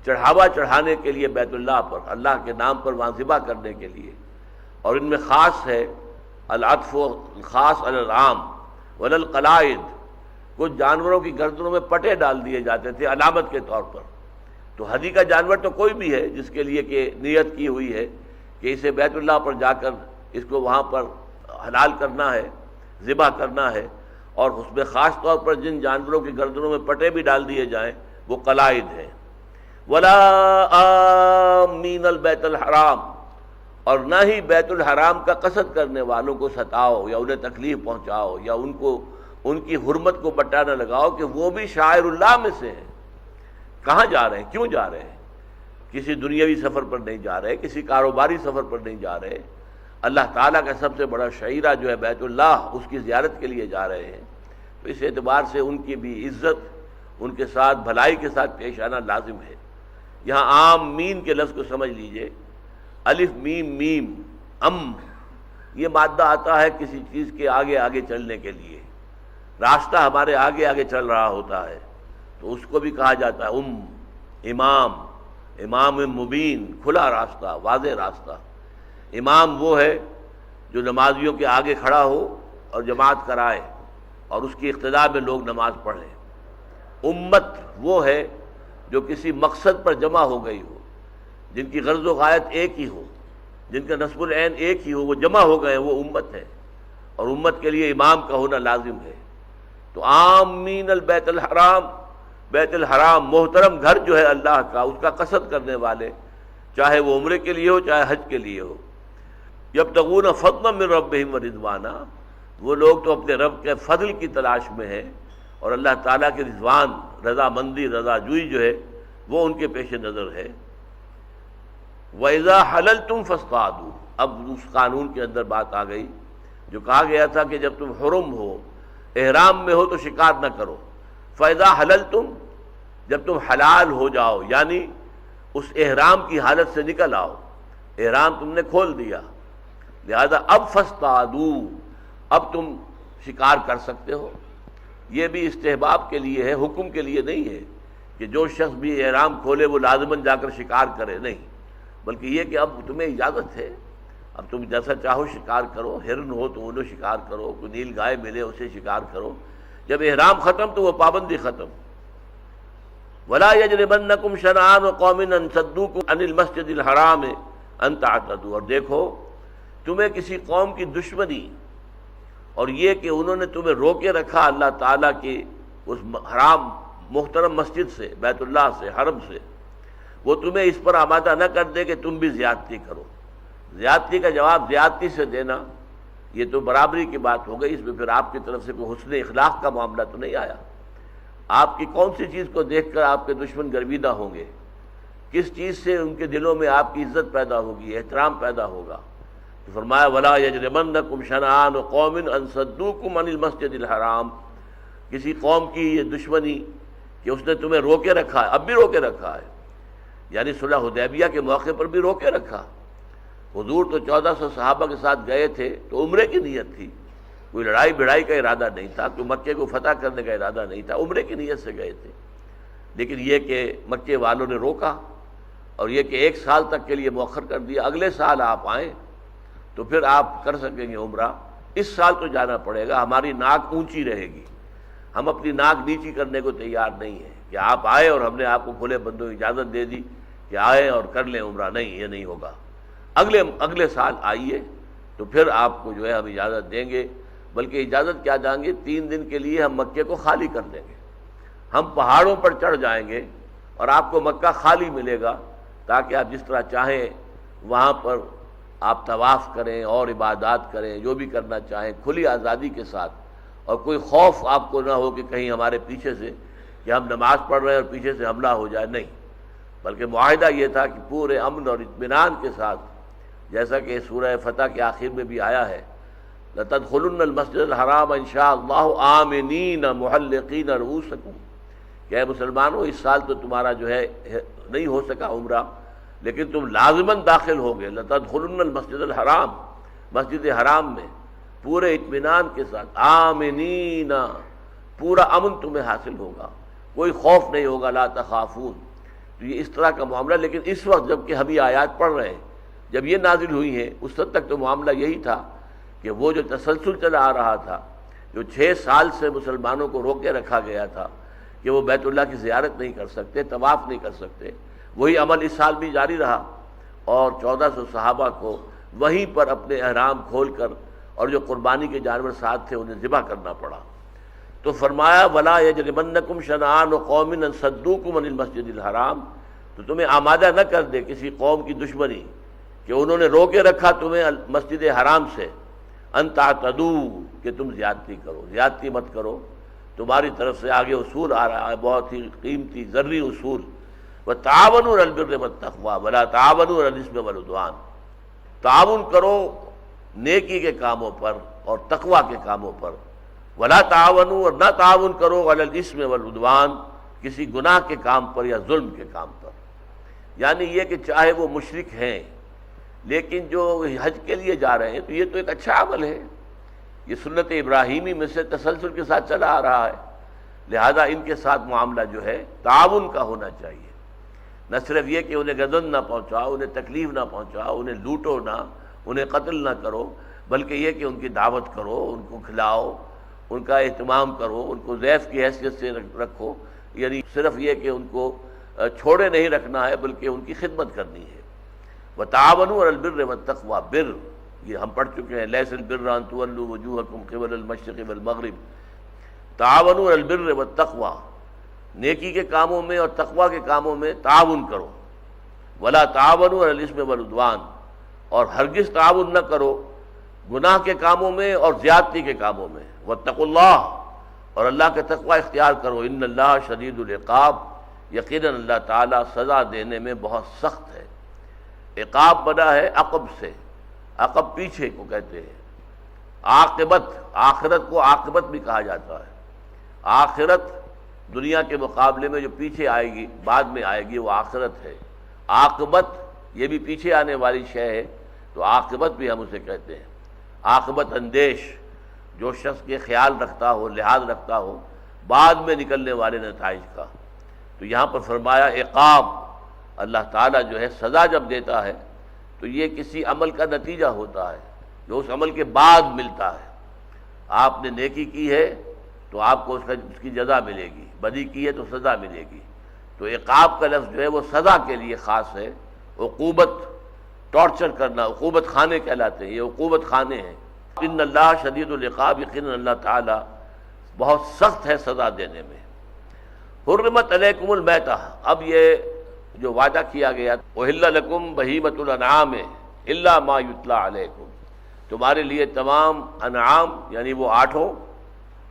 چڑھاوا چڑھانے کے لیے بیت اللہ پر، اللہ کے نام پر وہاں ذبح کرنے کے لیے، اور ان میں خاص ہے العطف خاص علی العام، ولا القلائد، کچھ جانوروں کی گردنوں میں پٹے ڈال دیے جاتے تھے علامت کے طور پر۔ تو ہدی کا جانور تو کوئی بھی ہے جس کے لیے کہ نیت کی ہوئی ہے کہ اسے بیت اللہ پر جا کر اس کو وہاں پر حلال کرنا ہے، ذبح کرنا ہے، اور اس میں خاص طور پر جن جانوروں کی گردنوں میں پٹے بھی ڈال دیے جائیں وہ قلائد ہیں۔ ولا آمین البیت الحرام، اور نہ ہی بیت الحرام کا قصد کرنے والوں کو ستاؤ یا انہیں تکلیف پہنچاؤ یا ان کی حرمت کو بٹا نہ لگاؤ کہ وہ بھی شاعر اللہ میں سے ہیں۔ کہاں جا رہے ہیں؟ کیوں جا رہے ہیں؟ کسی دنیاوی سفر پر نہیں جا رہے، کسی کاروباری سفر پر نہیں جا رہے، اللہ تعالیٰ کا سب سے بڑا شعیرہ جو ہے بیت اللہ، اس کی زیارت کے لیے جا رہے ہیں۔ تو اس اعتبار سے ان کی بھی عزت، ان کے ساتھ بھلائی کے ساتھ پیش آنا لازم ہے۔ یہاں عام مین کے لفظ کو سمجھ لیجئے، الف میم میم ام، یہ مادہ آتا ہے کسی چیز کے آگے آگے چلنے کے لیے۔ راستہ ہمارے آگے آگے چل رہا ہوتا ہے تو اس کو بھی کہا جاتا ہے امام، امام مبین، کھلا راستہ، واضح راستہ۔ امام وہ ہے جو نمازیوں کے آگے کھڑا ہو اور جماعت کرائے اور اس کی اقتداء میں لوگ نماز پڑھیں۔ امت وہ ہے جو کسی مقصد پر جمع ہو گئی ہو، جن کی غرض و غایت ایک ہی ہو، جن کا نسب العین ایک ہی ہو، وہ جمع ہو گئے، وہ امت ہے، اور امت کے لیے امام کا ہونا لازم ہے۔ تو آمین البیت الحرام، بیت الحرام محترم گھر جو ہے اللہ کا، اس کا قصد کرنے والے، چاہے وہ عمرے کے لیے ہو چاہے حج کے لیے ہو، یبتغون فضلا من ربہم ورضوانا، وہ لوگ تو اپنے رب کے فضل کی تلاش میں ہیں، اور اللہ تعالیٰ کے رضوان، رضا مندی، رضا جوئی جو ہے وہ ان کے پیش نظر ہے۔ وَإِذَا حَلَلْتُمْ فَاصْطَادُوا، اب اس قانون کے اندر بات آ گئی جو کہا گیا تھا کہ جب تم حرم ہو، احرام میں ہو تو شکار نہ کرو۔ فَإِذَا حَلَلْتُمْ، جب تم حلال ہو جاؤ، یعنی اس احرام کی حالت سے نکل آؤ، احرام تم نے کھول دیا، لہذا اب فاصطادوا، اب تم شکار کر سکتے ہو۔ یہ بھی استحباب کے لیے ہے، حکم کے لیے نہیں ہے کہ جو شخص بھی احرام کھولے وہ لازماً جا کر شکار کرے، نہیں، بلکہ یہ کہ اب تمہیں اجازت ہے، اب تم جیسا چاہو شکار کرو، ہرن ہو تو انہوں شکار کرو، کوئی نیل گائے ملے اسے شکار کرو۔ جب احرام ختم تو وہ پابندی ختم۔ وَلَا يَجْرِمَنَّكُمْ شَنَآنُ قَوْمٍ أَن صَدُّوكُمْ عَنِ الْمَسْجِدِ الْحَرَامِ أَن تَعْتَدُوا، اور دیکھو تمہیں کسی قوم کی دشمنی اور یہ کہ انہوں نے تمہیں روکے رکھا اللہ تعالیٰ کی اس حرام محترم مسجد سے، بیت اللہ سے، حرم سے، وہ تمہیں اس پر آمادہ نہ کر دے کہ تم بھی زیادتی کرو۔ زیادتی کا جواب زیادتی سے دینا یہ تو برابری کی بات ہو گئی، اس میں پھر آپ کی طرف سے کوئی حسن اخلاق کا معاملہ تو نہیں آیا۔ آپ کی کون سی چیز کو دیکھ کر آپ کے دشمن گرویدہ ہوں گے؟ کس چیز سے ان کے دلوں میں آپ کی عزت پیدا ہوگی، احترام پیدا ہوگا؟ تو فرمایا وَلَا يَجْرِمَنَّكُمْ شَنَآنُ قَوْمٍ أَن صَدُّوكُمْ عَنِ الْمَسْجِدِ الْحَرَامِ، کسی قوم کی یہ دشمنی کہ اس نے تمہیں روکے رکھا ہے، اب بھی روکے رکھا ہے، یعنی صلح حدیبیہ کے موقع پر بھی روکے رکھا۔ حضور تو 1400 صحابہ کے ساتھ گئے تھے تو عمرے کی نیت تھی، کوئی لڑائی بڑائی کا ارادہ نہیں تھا، کوئی مکے کو فتح کرنے کا ارادہ نہیں تھا، عمرے کی نیت سے گئے تھے، لیکن یہ کہ مکے والوں نے روکا، اور یہ کہ 1 سال تک کے لیے مؤخر کر دیا، اگلے سال آپ آئیں تو پھر آپ کر سکیں گے عمرہ، اس سال تو جانا پڑے گا، ہماری ناک اونچی رہے گی، ہم اپنی ناک نیچی کرنے کو تیار نہیں ہیں کہ آپ آئے اور ہم نے آپ کو کھلے بندوں کی اجازت دے دی کہ آئیں اور کر لیں عمرہ، نہیں، یہ نہیں ہوگا، اگلے سال آئیے تو پھر آپ کو جو ہے ہم اجازت دیں گے، بلکہ اجازت کیا دیں گے، 3 دن کے لیے ہم مکے کو خالی کر دیں گے، ہم پہاڑوں پر چڑھ جائیں گے اور آپ کو مکہ خالی ملے گا، تاکہ آپ جس طرح چاہیں وہاں پر آپ طواف کریں اور عبادات کریں، جو بھی کرنا چاہیں کھلی آزادی کے ساتھ، اور کوئی خوف آپ کو نہ ہو کہ کہیں ہمارے پیچھے سے کہ ہم نماز پڑھ رہے ہیں اور پیچھے سے حملہ ہو جائے، نہیں، بلکہ معاہدہ یہ تھا کہ پورے امن اور اطمینان کے ساتھ، جیسا کہ سورہ فتح کے آخر میں بھی آیا ہے لَتَدْخُلُنَّ الْمَسْجِدَ الْحَرَامَ إِن شَاءَ اللَّهُ آمِنِينَ مُحَلِّقِينَ رُؤُوسَكُمْ، کہ اے مسلمانوں اس سال تو تمہارا جو ہے نہیں ہو سکا عمرہ، لیکن تم لازماً داخل ہوگے، لَتَدْخُلُنَّ الْمَسْجِدَ الْحَرَامَ، مسجد حرام میں پورے اطمینان کے ساتھ، آمنین، پورا امن تمہیں حاصل ہوگا، کوئی خوف نہیں ہوگا، لا تخافون۔ تو یہ اس طرح کا معاملہ، لیکن اس وقت جب کہ ہم یہ آیات پڑھ رہے ہیں، جب یہ نازل ہوئی ہیں، اس وقت تک تو معاملہ یہی تھا کہ وہ جو تسلسل چلا آ رہا تھا، جو 6 سال سے مسلمانوں کو روکے رکھا گیا تھا کہ وہ بیت اللہ کی زیارت نہیں کر سکتے، طواف نہیں کر سکتے، وہی عمل اس سال بھی جاری رہا، اور 1400 صحابہ کو وہیں پر اپنے احرام کھول کر اور جو قربانی کے جانور ساتھ تھے انہیں ذبح کرنا پڑا۔ تو فرمایا وَلَا يَجْرِمَنَّكُمْ شَنَآنُ قَوْمٍ أَن صَدُّوكُمْ عَنِ الْمَسْجِدِ الْحَرَامِ، تو تمہیں آمادہ نہ کر دے کسی قوم کی دشمنی کہ انہوں نے روکے رکھا تمہیں مسجد حرام سے، ان تعتدوا، کہ تم زیادتی کرو، زیادتی مت کرو۔ تمہاری طرف سے آگے اصول آ رہا ہے، بہت ہی قیمتی ذری اصول، وَتَعَاوَنُوا عَلَى الْبِرِّ وَالتَّقْوَىٰ وَلَا تَعَاوَنُوا عَلَى الْإِثْمِ وَالْعُدْوَانِ، تعاون کرو نیکی کے کاموں پر اور تقوی کے کاموں پر، ولا تعاونوا، اور نہ تعاون کرو علی الاسم والعدوان، کسی گناہ کے کام پر یا ظلم کے کام پر۔ یعنی یہ کہ چاہے وہ مشرک ہیں لیکن جو حج کے لیے جا رہے ہیں تو یہ تو ایک اچھا عمل ہے، یہ سنت ابراہیمی میں سے تسلسل کے ساتھ چلا آ رہا ہے، لہذا ان کے ساتھ معاملہ جو ہے تعاون کا ہونا چاہیے، نہ صرف یہ کہ انہیں غضب نہ پہنچاؤ، انہیں تکلیف نہ پہنچاؤ، انہیں لوٹو نہ، انہیں قتل نہ کرو، بلکہ یہ کہ ان کی دعوت کرو، ان کو کھلاؤ، ان کا اہتمام کرو، ان کو ضیف کی حیثیت سے رکھو، یعنی صرف یہ کہ ان کو چھوڑے نہیں رکھنا ہے بلکہ ان کی خدمت کرنی ہے۔ وتعاونوا علی البر والتقوی، بر یہ ہم پڑھ چکے ہیں، لیس البر ان تولوا وجوہکم قبل المشرق والمغرب، تعاونوا علی البر والتقوی، نیکی کے کاموں میں اور تقوی کے کاموں میں تعاون کرو، ولا تعاونوا علی الاثم والعدوان، اور ہرگز تعاون نہ کرو گناہ کے کاموں میں اور زیادتی کے کاموں میں، واتقوا اللہ، اور اللہ کا تقوی اختیار کرو، ان اللہ شدید العقاب، یقیناً اللہ تعالیٰ سزا دینے میں بہت سخت ہے۔ عقاب بنا ہے عقب سے، عقب پیچھے کو کہتے ہیں، عاقبت، آخرت کو عاقبت بھی کہا جاتا ہے، آخرت دنیا کے مقابلے میں جو پیچھے آئے گی، بعد میں آئے گی، وہ آخرت ہے۔ عاقبت یہ بھی پیچھے آنے والی شے ہے، تو عاقبت بھی ہم اسے کہتے ہیں۔ عاقبت اندیش، جو شخص کے خیال رکھتا ہو، لحاظ رکھتا ہو بعد میں نکلنے والے نتائج کا۔ تو یہاں پر فرمایا عقاب، اللہ تعالیٰ جو ہے سزا جب دیتا ہے تو یہ کسی عمل کا نتیجہ ہوتا ہے جو اس عمل کے بعد ملتا ہے۔ آپ نے نیکی کی ہے تو آپ کو اس کی جزا ملے گی، بدی کی ہے تو سزا ملے گی۔ تو عقاب کا لفظ جو ہے وہ سزا کے لیے خاص ہے۔ عقوبت، ٹارچر کرنا، عقوبت خانے کہلاتے ہیں، یہ عقوبت خانے ہیں۔ ان اللہ شدید العقاب، یقیناً اللہ تعالیٰ بہت سخت ہے سزا دینے میں۔ حرمت علیکم المیتہ، اب یہ جو وعدہ کیا گیا، احل لکم بہیمۃ الانعام الا ما یتلی علیکم، تمہارے لیے تمام انعام یعنی وہ 8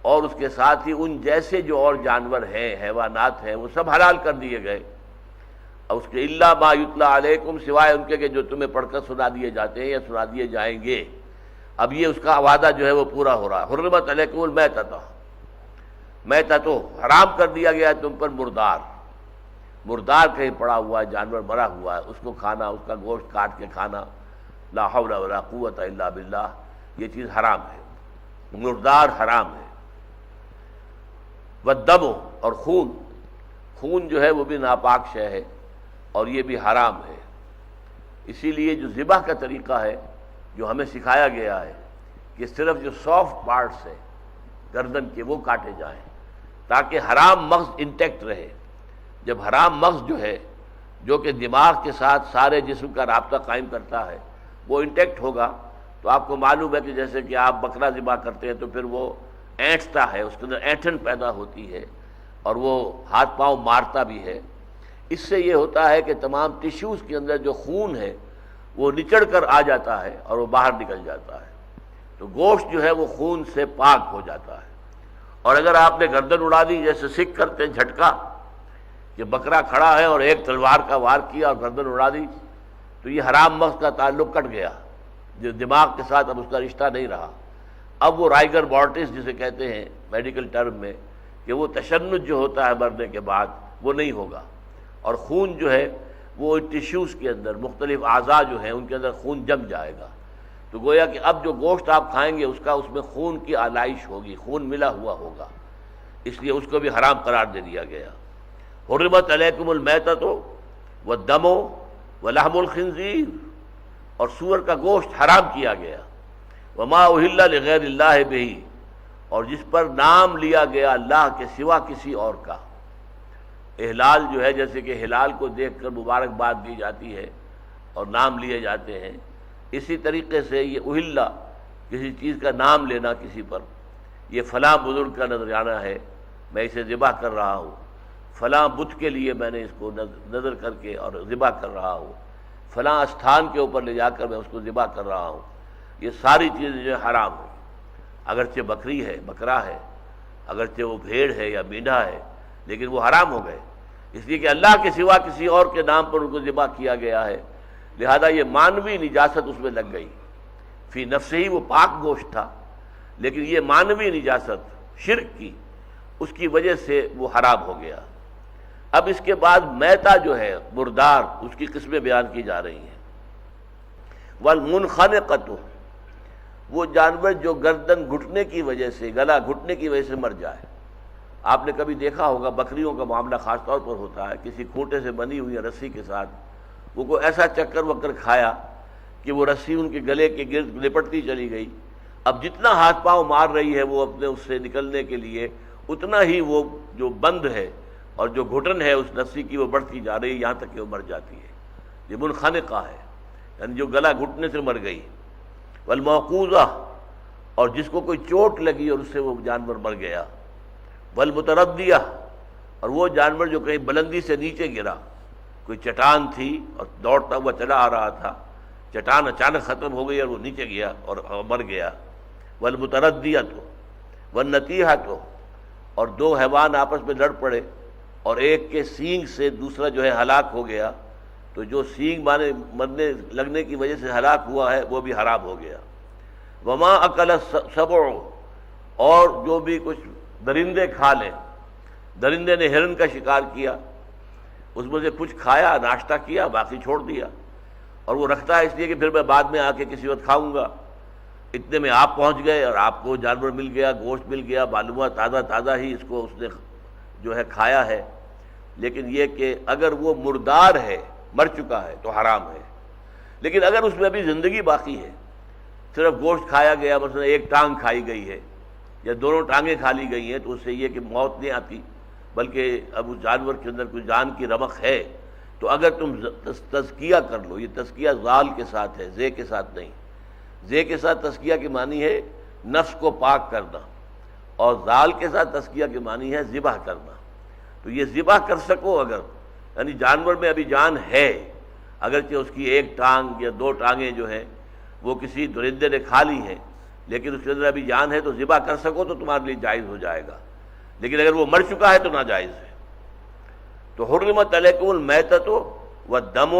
اور اس کے ساتھ ہی ان جیسے جو اور جانور ہیں، حیوانات ہیں، وہ سب حلال کر دیے گئے۔ اور اس کے الا ما یتلی علیکم، سوائے ان کے کہ جو تمہیں پڑھ کر سنا دیے جاتے ہیں یا سنا دیے جائیں گے۔ اب یہ اس کا وعدہ جو ہے وہ پورا ہو رہا ہے۔ حرمت علیکم المیتۃ، میتۃ حرام کر دیا گیا ہے تم پر مردار، مردار کہیں پڑا ہوا ہے، جانور مرا ہوا ہے، اس کو کھانا، اس کا گوشت کاٹ کے کھانا، لا حول ولا قوت الا باللہ، یہ چیز حرام ہے، مردار حرام ہے۔ والدم، اور خون، خون جو ہے وہ بھی ناپاک شے ہے اور یہ بھی حرام ہے۔ اسی لیے جو ذبح کا طریقہ ہے جو ہمیں سکھایا گیا ہے کہ صرف جو سافٹ پارٹس ہیں گردن کے وہ کاٹے جائیں تاکہ حرام مغز انٹیکٹ رہے۔ جب حرام مغز جو ہے جو کہ دماغ کے ساتھ سارے جسم کا رابطہ قائم کرتا ہے وہ انٹیکٹ ہوگا، تو آپ کو معلوم ہے کہ جیسے کہ آپ بکرا ذبح کرتے ہیں تو پھر وہ اینٹتا ہے، اس کے اندر اینٹھن پیدا ہوتی ہے اور وہ ہاتھ پاؤں مارتا بھی ہے۔ اس سے یہ ہوتا ہے کہ تمام ٹیشوز کے اندر جو خون ہے وہ نچڑ کر آ جاتا ہے اور وہ باہر نکل جاتا ہے، تو گوشت جو ہے وہ خون سے پاک ہو جاتا ہے۔ اور اگر آپ نے گردن اڑا دی جیسے سکھ کرتے ہیں جھٹکا، کہ بکرا کھڑا ہے اور ایک تلوار کا وار کیا اور گردن اڑا دی، تو یہ حرام مغز کا تعلق کٹ گیا، جو دماغ کے ساتھ اب اس کا رشتہ نہیں رہا۔ اب وہ رائگر مورٹس جسے کہتے ہیں میڈیکل ٹرم میں، کہ وہ تشنج جو ہوتا ہے مرنے کے بعد وہ نہیں ہوگا، اور خون جو ہے وہ ٹیشوز کے اندر مختلف اعضاء جو ہیں ان کے اندر خون جم جائے گا۔ تو گویا کہ اب جو گوشت آپ کھائیں گے اس میں خون کی آلائش ہوگی، خون ملا ہوا ہوگا، اس لیے اس کو بھی حرام قرار دے دیا گیا۔ حرمت علیکم المیتۃ والدم ولحم الخنزیر، اور سور کا گوشت حرام کیا گیا۔ وما اہل لغیر اللہ بہ، اور جس پر نام لیا گیا اللہ کے سوا کسی اور کا۔ احلال جو ہے جیسے کہ ہلال کو دیکھ کر مبارکباد دی جاتی ہے اور نام لیے جاتے ہیں، اسی طریقے سے یہ اہل، کسی چیز کا نام لینا کسی پر، یہ فلاں بزرگ کا نذرانہ ہے، میں اسے ذبح کر رہا ہوں، فلاں بت کے لیے میں نے اس کو نظر کر کے اور ذبح کر رہا ہوں، فلاں استھان کے اوپر لے جا کر میں اس کو ذبح کر رہا ہوں، یہ ساری چیزیں جو حرام ہیں۔ اگرچہ بکری ہے، بکرا ہے، اگرچہ وہ بھیڑ ہے یا مینڈھا ہے، لیکن وہ حرام ہو گئے، اس لیے کہ اللہ کے سوا کسی اور کے نام پر ان کو ذبح کیا گیا ہے، لہذا یہ مانوی نجاست اس میں لگ گئی۔ فی نفسہ ہی وہ پاک گوشت تھا، لیکن یہ مانوی نجاست شرک کی، اس کی وجہ سے وہ حرام ہو گیا۔ اب اس کے بعد میتا جو ہے مردار، اس کی قسمیں بیان کی جا رہی ہیں۔ والمنخنقۃ، وہ جانور جو گردن گھٹنے کی وجہ سے، گلا گھٹنے کی وجہ سے مر جائے۔ آپ نے کبھی دیکھا ہوگا بکریوں کا معاملہ خاص طور پر ہوتا ہے، کسی کھوٹے سے بنی ہوئی رسی کے ساتھ وہ کوئی ایسا چکر وکر کھایا کہ وہ رسی ان کے گلے کے گرد لپٹتی چلی گئی۔ اب جتنا ہاتھ پاؤں مار رہی ہے وہ اپنے اس سے نکلنے کے لیے، اتنا ہی وہ جو بند ہے اور جو گھٹن ہے اس رسی کی وہ بڑھتی جا رہی ہے، یہاں تک کہ وہ مر جاتی ہے۔ یہ منخنقہ ہے۔ یعنی جو گلا گھٹنے سے مر گئی، والموقوذہ اور جس کو کوئی چوٹ لگی اور اس سے وہ جانور مر گیا، والمتردیہ اور وہ جانور جو کہیں بلندی سے نیچے گرا، کوئی چٹان تھی اور دوڑتا ہوا چلا آ رہا تھا، چٹان اچانک ختم ہو گئی اور وہ نیچے گیا اور مر گیا، والمتردیہ والنطیحہ اور دو حیوان آپس میں لڑ پڑے اور ایک کے سینگ سے دوسرا جو ہے ہلاک ہو گیا، تو جو سینگ مرنے لگنے کی وجہ سے ہلاک ہوا ہے وہ بھی حرام ہو گیا، وما اکل السبع اور جو بھی کچھ درندے کھا لیں، درندے نے ہرن کا شکار کیا، اس میں سے کچھ کھایا، ناشتہ کیا، باقی چھوڑ دیا، اور وہ رکھتا ہے اس لیے کہ پھر میں بعد میں آ کے کسی وقت کھاؤں گا، اتنے میں آپ پہنچ گئے اور آپ کو جانور مل گیا، گوشت مل گیا، معلوم ہوا تازہ تازہ ہی اس کو اس نے جو ہے کھایا ہے، لیکن یہ کہ اگر وہ مردار ہے، مر چکا ہے تو حرام ہے، لیکن اگر اس میں ابھی زندگی باقی ہے، صرف گوشت کھایا گیا، مثلا ایک ٹانگ کھائی گئی ہے یا دونوں ٹانگیں کھا لی گئی ہیں، تو اس سے یہ کہ موت نہیں آتی، بلکہ اب اس جانور کے اندر کوئی جان کی رمق ہے، تو اگر تم تزکیہ کر لو، یہ تزکیہ ذال کے ساتھ ہے، زے کے ساتھ نہیں، زے کے ساتھ تزکیہ کی معنی ہے نفس کو پاک کرنا، اور ذال کے ساتھ تزکیہ کی معنی ہے ذبح کرنا، تو یہ ذبح کر سکو اگر، یعنی جانور میں ابھی جان ہے، اگرچہ اس کی ایک ٹانگ یا دو ٹانگیں جو ہیں وہ کسی درندے نے کھا لی ہیں، لیکن اس کے اندر ابھی جان ہے، تو ذبح کر سکو تو تمہارے لیے جائز ہو جائے گا، لیکن اگر وہ مر چکا ہے تو ناجائز ہے۔ تو حرمت علیکم المیتۃ والدم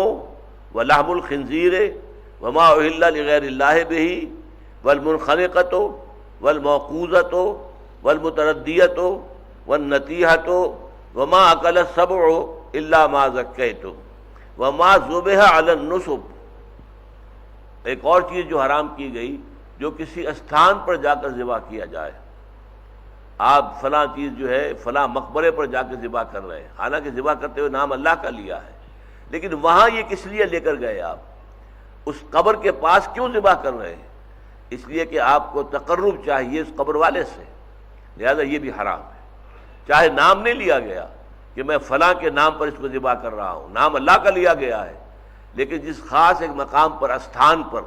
ولحم الخنزیر وما اہل لغیر اللہ بہ والمنخنقۃ والموقوذۃ والمتردیۃ والنطیحۃ وما اکل السبع الا ما ذکیتم وما ذبح علی النصب۔ ایک اور چیز جو حرام کی گئی، جو کسی استھان پر جا کر ذبح کیا جائے، آپ فلاں چیز جو ہے فلاں مقبرے پر جا کے ذبح کر رہے ہیں، حالانکہ ذبح کرتے ہوئے نام اللہ کا لیا ہے، لیکن وہاں یہ کس لیے لے کر گئے آپ، اس قبر کے پاس کیوں ذبح کر رہے ہیں؟ اس لیے کہ آپ کو تقرب چاہیے اس قبر والے سے، لہذا یہ بھی حرام ہے۔ چاہے نام نہیں لیا گیا کہ میں فلاں کے نام پر اس کو ذبح کر رہا ہوں، نام اللہ کا لیا گیا ہے، لیکن جس خاص ایک مقام پر، استھان پر،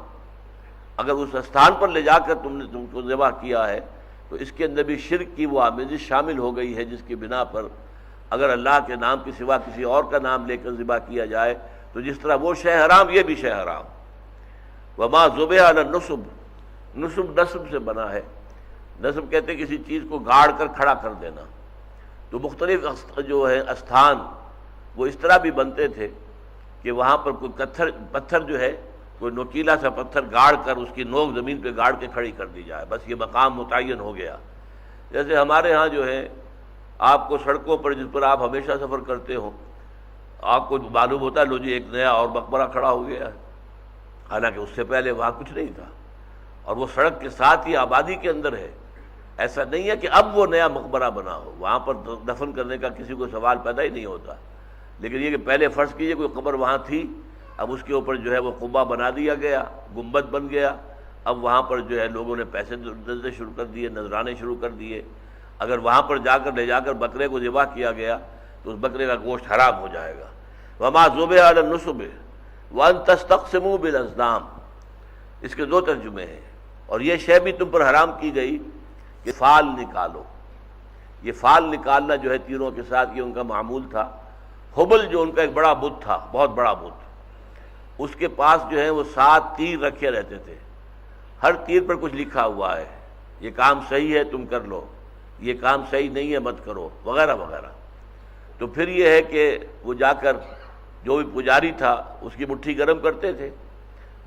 اگر اس استھان پر لے جا کر تم نے کو ذبح کیا ہے تو اس کے اندر بھی شرک کی وہ آمیزش شامل ہو گئی ہے، جس کی بنا پر اگر اللہ کے نام کے سوا کسی اور کا نام لے کر ذبح کیا جائے تو جس طرح وہ شے حرام، یہ بھی شے حرام۔ وما ذبح علی النصب، نصب نصب سے بنا ہے، نصب کہتے ہیں کسی چیز کو گاڑ کر کھڑا کر دینا، تو مختلف جو ہے استھان وہ اس طرح بھی بنتے تھے کہ وہاں پر کوئی پتھر جو ہے، کوئی نوکیلا سا پتھر گاڑ کر اس کی نوک زمین پہ گاڑ کے کھڑی کر دی جائے، بس یہ مقام متعین ہو گیا۔ جیسے ہمارے ہاں جو ہے آپ کو سڑکوں پر، جس پر آپ ہمیشہ سفر کرتے ہو، آپ کو معلوم ہوتا ہے لو جی ایک نیا اور مقبرہ کھڑا ہو گیا ہے، حالانکہ اس سے پہلے وہاں کچھ نہیں تھا، اور وہ سڑک کے ساتھ ہی آبادی کے اندر ہے۔ ایسا نہیں ہے کہ اب وہ نیا مقبرہ بنا ہو، وہاں پر دفن کرنے کا کسی کو سوال پیدا ہی نہیں ہوتا، لیکن یہ کہ پہلے فرض کیجئے کوئی قبر وہاں تھی، اب اس کے اوپر جو ہے وہ قبہ بنا دیا گیا، گنبد بن گیا، اب وہاں پر جو ہے لوگوں نے پیسے دینے شروع کر دیے، نذرانے شروع کر دیے، اگر وہاں پر لے جا کر بکرے کو ذبح کیا گیا تو اس بکرے کا گوشت حرام ہو جائے گا۔ وما ذبح علی النصب وان تستقسموا بالازلام، اس کے دو ترجمے ہیں، اور یہ شے بھی تم پر حرام کی گئی کہ فال نکالو۔ یہ فال نکالنا جو ہے تیروں کے ساتھ یہ ان کا معمول تھا۔ حبل جو ان کا ایک بڑا بت تھا، بہت بڑا بت، اس کے پاس جو ہے وہ 7 تیر رکھے رہتے تھے، ہر تیر پر کچھ لکھا ہوا ہے، یہ کام صحیح ہے تم کر لو، یہ کام صحیح نہیں ہے مت کرو، وغیرہ وغیرہ۔ تو پھر یہ ہے کہ وہ جا کر جو بھی پجاری تھا اس کی مٹھی گرم کرتے تھے،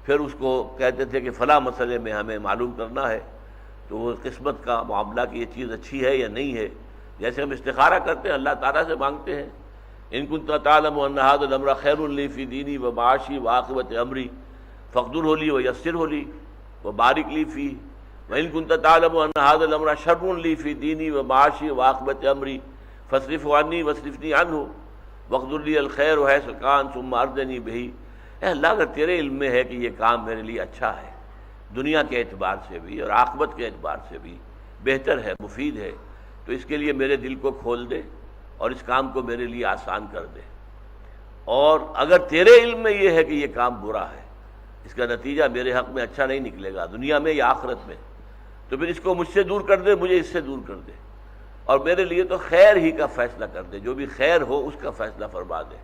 پھر اس کو کہتے تھے کہ فلاں مسئلے میں ہمیں معلوم کرنا ہے، تو وہ قسمت کا معاملہ کہ یہ چیز اچھی ہے یا نہیں ہے، جیسے ہم استخارہ کرتے ہیں، اللہ تعالیٰ سے مانگتے ہیں، ان کنت تعلم ان ھذا الامر خیر لی فی دینی و معاشی و عاقبۃ امری فاقدرہ لی و یسرہ لی و بارک لی فیہ وان کنت تعلم ان ھذا الامر شر لی فی دینی و معاشی و عاقبۃ امری فاصرفہ عنی واصرفنی عنہ واقدر لی الخیر حیث کان ثم ارضنی بہ۔ اے اللہ، اگر تیرے علم میں ہے کہ یہ کام میرے لیے اچھا ہے، دنیا کے اعتبار سے بھی اور عاقبت کے اعتبار سے بھی بہتر ہے، مفید ہے، تو اس کے لیے میرے دل کو کھول دے اور اس کام کو میرے لیے آسان کر دے، اور اگر تیرے علم میں یہ ہے کہ یہ کام برا ہے اس کا نتیجہ میرے حق میں اچھا نہیں نکلے گا دنیا میں یا آخرت میں، تو پھر اس کو مجھ سے دور کر دے، مجھے اس سے دور کر دے، اور میرے لیے تو خیر ہی کا فیصلہ کر دے، جو بھی خیر ہو اس کا فیصلہ فرما دے،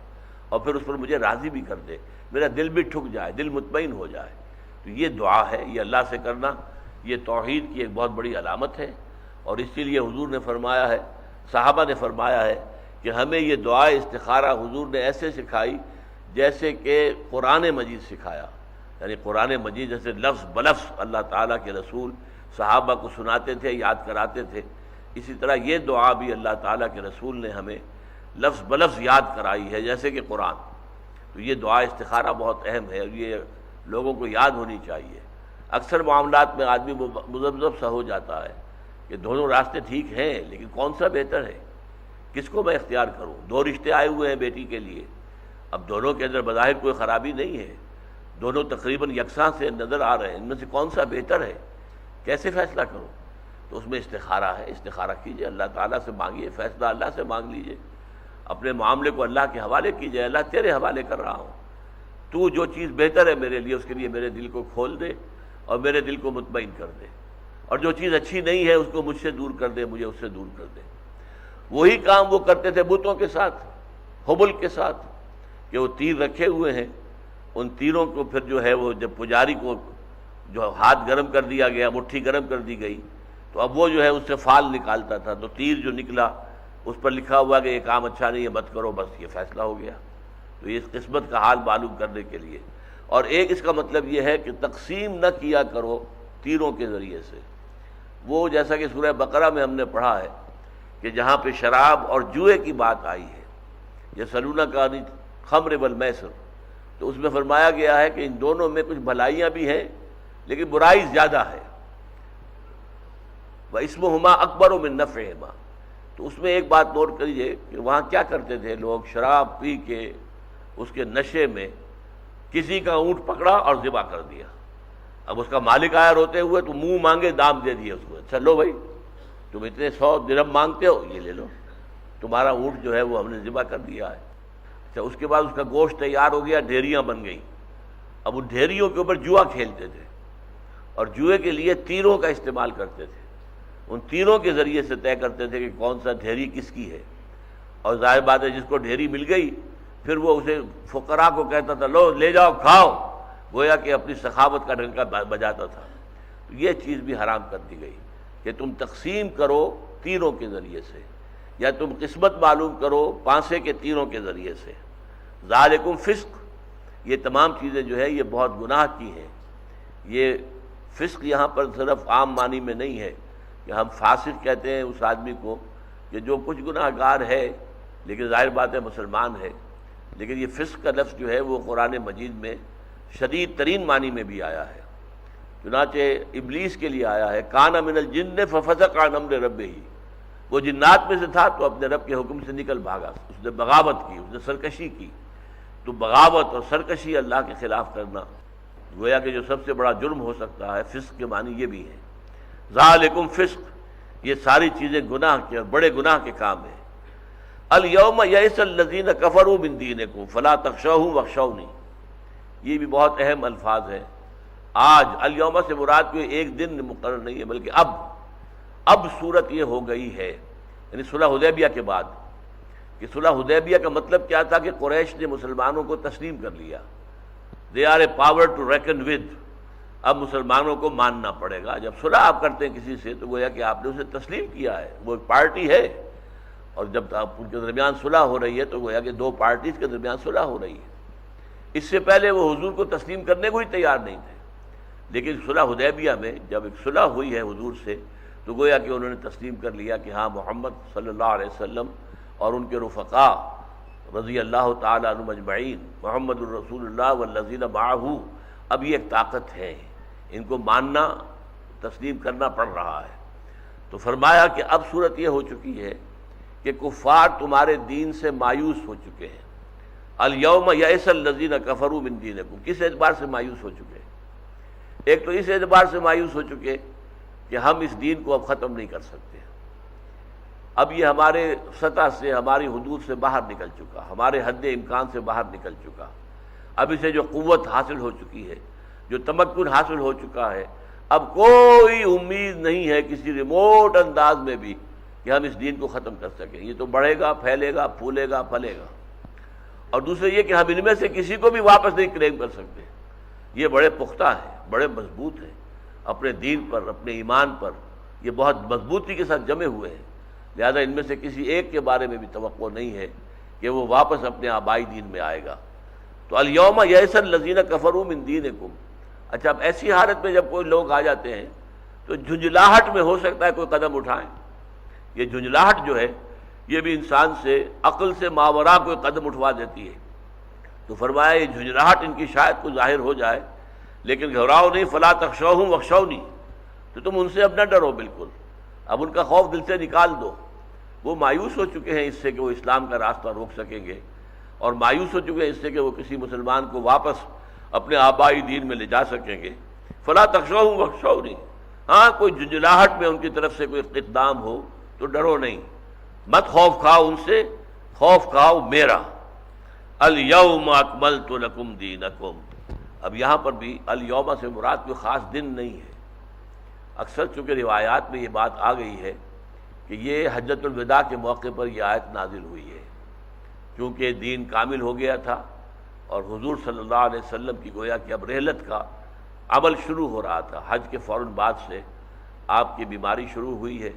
اور پھر اس پر مجھے راضی بھی کر دے، میرا دل بھی ٹھک جائے، دل مطمئن ہو جائے۔ تو یہ دعا ہے، یہ اللہ سے کرنا، یہ توحید کی ایک بہت بڑی علامت ہے، اور اسی لیے حضور نے فرمایا ہے، صحابہ نے فرمایا ہے کہ ہمیں یہ دعا استخارہ حضور نے ایسے سکھائی جیسے کہ قرآن مجید سکھایا، یعنی قرآن مجید جیسے لفظ بلفظ اللہ تعالیٰ کے رسول صحابہ کو سناتے تھے، یاد کراتے تھے، اسی طرح یہ دعا بھی اللہ تعالیٰ کے رسول نے ہمیں لفظ بلفظ یاد کرائی ہے جیسے کہ قرآن۔ تو یہ دعا استخارہ بہت اہم ہے، اور یہ لوگوں کو یاد ہونی چاہیے۔ اکثر معاملات میں آدمی مذبذب سا ہو جاتا ہے کہ دونوں راستے ٹھیک ہیں لیکن کون سا بہتر ہے، کس کو میں اختیار کروں؟ دو رشتے آئے ہوئے ہیں بیٹی کے لیے، اب دونوں کے اندر بظاہر کوئی خرابی نہیں ہے، دونوں تقریباً یکساں سے نظر آ رہے ہیں، ان میں سے کون سا بہتر ہے، کیسے فیصلہ کروں؟ تو اس میں استخارہ ہے، استخارہ کیجئے، اللہ تعالیٰ سے مانگیے، فیصلہ اللہ سے مانگ لیجئے، اپنے معاملے کو اللہ کے حوالے کیجئے، اللہ تیرے حوالے کر رہا ہوں، تو جو چیز بہتر ہے میرے لیے اس کے لیے میرے دل کو کھول دے اور میرے دل کو مطمئن کر دے، اور جو چیز اچھی نہیں ہے اس کو مجھ سے دور کر دے، مجھے اس سے دور کر دے۔ وہی کام وہ کرتے تھے بتوں کے ساتھ، حبل کے ساتھ، کہ وہ تیر رکھے ہوئے ہیں، ان تیروں کو پھر جو ہے وہ جب پجاری کو جو ہاتھ گرم کر دیا گیا، مٹھی گرم کر دی گئی، تو اب وہ جو ہے اس سے فال نکالتا تھا، تو تیر جو نکلا اس پر لکھا ہوا کہ یہ کام اچھا نہیں ہے، مت کرو، بس یہ فیصلہ ہو گیا۔ تو یہ اس قسمت کا حال معلوم کرنے کے لیے، اور ایک اس کا مطلب یہ ہے کہ تقسیم نہ کیا کرو تیروں کے ذریعے سے، وہ جیسا کہ سورہ بقرہ میں ہم نے پڑھا ہے کہ جہاں پہ شراب اور جوئے کی بات آئی ہے، یسألونک عن الخمر والمیسر، تو اس میں فرمایا گیا ہے کہ ان دونوں میں کچھ بھلائیاں بھی ہیں لیکن برائی زیادہ ہے، وَإِسْمُهُمَا أَكْبَرُ مِن نَفْعِهِمَا۔ تو اس میں ایک بات نوٹ کریے کہ وہاں کیا کرتے تھے لوگ، شراب پی کے اس کے نشے میں کسی کا اونٹ پکڑا اور ذبح کر دیا، اب اس کا مالک آیا روتے ہوئے تو منہ مانگے دام دے دیے اس کو، اچھا لو بھائی تم اتنے 100 درہم مانگتے ہو، یہ لے لو، تمہارا اونٹ جو ہے وہ ہم نے ذبح کر دیا ہے۔ اچھا اس کے بعد اس کا گوشت تیار ہو گیا، ڈھیریاں بن گئیں، اب ان ڈھیریوں کے اوپر جوا کھیلتے تھے، اور جوئے کے لیے تیروں کا استعمال کرتے تھے، ان تیروں کے ذریعے سے طے کرتے تھے کہ کون سا ڈھیری کس کی ہے، اور ظاہر بات ہے جس کو ڈھیری مل گئی پھر وہ اسے فقراء کو کہتا تھا لو لے جاؤ کھاؤ، گویا کہ اپنی سخاوت کا ڈنکا بجاتا تھا۔ تو یہ چیز بھی حرام کر دی گئی کہ تم تقسیم کرو تیروں کے ذریعے سے، یا تم قسمت معلوم کرو پانسے کے تیروں کے ذریعے سے۔ ذالکم فسق، یہ تمام چیزیں جو ہے یہ بہت گناہ کی ہیں۔ یہ فسق یہاں پر صرف عام معنی میں نہیں ہے کہ ہم فاسق کہتے ہیں اس آدمی کو کہ جو کچھ گناہ گار ہے لیکن ظاہر بات ہے مسلمان ہے، لیکن یہ فسق کا لفظ جو ہے وہ قرآن مجید میں شدید ترین معنی میں بھی آیا ہے، چنانچہ ابلیس کے لیے آیا ہے کان من الجن ففسق عن امر ربہ، وہ جنات میں سے تھا تو اپنے رب کے حکم سے نکل بھاگا، اس نے بغاوت کی، اس نے سرکشی کی۔ تو بغاوت اور سرکشی اللہ کے خلاف کرنا گویا کہ جو سب سے بڑا جرم ہو سکتا ہے، فسق کے معنی یہ بھی ہے۔ ذالکم فسق، یہ ساری چیزیں گناہ کے اور بڑے گناہ کے کام ہیں۔ الیوم یئس الذین کفروا من دینکم فلا تخشوہم واخشونی، یہ بھی بہت اہم الفاظ ہیں۔ آج الیوم سے مراد کوئی ایک دن مقرر نہیں ہے بلکہ اب صورت یہ ہو گئی ہے، یعنی صلح حدیبیہ کے بعد، کہ صلح حدیبیہ کا مطلب کیا تھا کہ قریش نے مسلمانوں کو تسلیم کر لیا، they are a power to reckon with, اب مسلمانوں کو ماننا پڑے گا۔ جب صلح آپ کرتے ہیں کسی سے تو گویا کہ آپ نے اسے تسلیم کیا ہے، وہ ایک پارٹی ہے، اور جب آپ ان کے درمیان صلح ہو رہی ہے تو گویا کہ دو پارٹیز کے درمیان صلح ہو رہی ہے۔ اس سے پہلے وہ حضور کو تسلیم کرنے کو ہی تیار نہیں تھے، لیکن صلح حدیبیہ میں جب ایک صلح ہوئی ہے حضور سے تو گویا کہ انہوں نے تسلیم کر لیا کہ ہاں محمد صلی اللہ علیہ وسلم اور ان کے رفقاء رضی اللہ تعالی عنہم اجمعین، محمد الرسول اللہ والذین معہ، اب یہ ایک طاقت ہے، ان کو ماننا تسلیم کرنا پڑ رہا ہے۔ تو فرمایا کہ اب صورت یہ ہو چکی ہے کہ کفار تمہارے دین سے مایوس ہو چکے ہیں۔ الیوم یئس الذین کفروا من دینکم، کس اعتبار سے مایوس ہو چکے؟ ایک تو اس اعتبار سے مایوس ہو چکے کہ ہم اس دین کو اب ختم نہیں کر سکتے، اب یہ ہمارے سطح سے، ہماری حدود سے باہر نکل چکا، ہمارے حد امکان سے باہر نکل چکا، اب اسے جو قوت حاصل ہو چکی ہے، جو تمکن حاصل ہو چکا ہے، اب کوئی امید نہیں ہے کسی ریموٹ انداز میں بھی کہ ہم اس دین کو ختم کر سکیں۔ یہ تو بڑھے گا، پھیلے گا، پھولے گا، پھلے گا۔ اور دوسرے یہ کہ ہم ان میں سے کسی کو بھی واپس نہیں کلیم کر سکتے۔ یہ بڑے پختہ ہیں، بڑے مضبوط ہیں، اپنے دین پر، اپنے ایمان پر یہ بہت مضبوطی کے ساتھ جمے ہوئے ہیں، لہذا ان میں سے کسی ایک کے بارے میں بھی توقع نہیں ہے کہ وہ واپس اپنے آبائی دین میں آئے گا۔ تو الیوم یئس الذین کفروا من دینکم۔ اچھا، اب ایسی حالت میں جب کوئی لوگ آ جاتے ہیں تو جھنجھلاہٹ میں ہو سکتا ہے کوئی قدم اٹھائیں۔ یہ جھنجھلاہٹ جو ہے یہ بھی انسان سے، عقل سے ماوراء کوئی قدم اٹھوا دیتی ہے۔ تو فرمایا یہ جھنجھلاہٹ ان کی شاید کو ظاہر ہو جائے، لیکن گھبراؤ نہیں، فلا تخشوہم واخشونی، تو تم ان سے اب نہ ڈرو، بالکل اب ان کا خوف دل سے نکال دو۔ وہ مایوس ہو چکے ہیں اس سے کہ وہ اسلام کا راستہ روک سکیں گے، اور مایوس ہو چکے ہیں اس سے کہ وہ کسی مسلمان کو واپس اپنے آبائی دین میں لے جا سکیں گے۔ فلا تخشوہم واخشونی، ہاں کوئی جھنجھلاہٹ میں ان کی طرف سے کوئی اقدام ہو تو ڈرو نہیں، مت خوف کھاؤ ان سے، خوف کھاؤ میرا۔ الیوم اکملت لکم دینکم۔ اب یہاں پر بھی الیوم سے مراد کوئی خاص دن نہیں ہے۔ اکثر چونکہ روایات میں یہ بات آ گئی ہے کہ یہ حجۃ الوداع کے موقع پر یہ آیت نازل ہوئی ہے، کیونکہ دین کامل ہو گیا تھا اور حضور صلی اللہ علیہ وسلم کی گویا کہ اب رحلت کا عمل شروع ہو رہا تھا۔ حج کے فوراً بعد سے آپ کی بیماری شروع ہوئی ہے،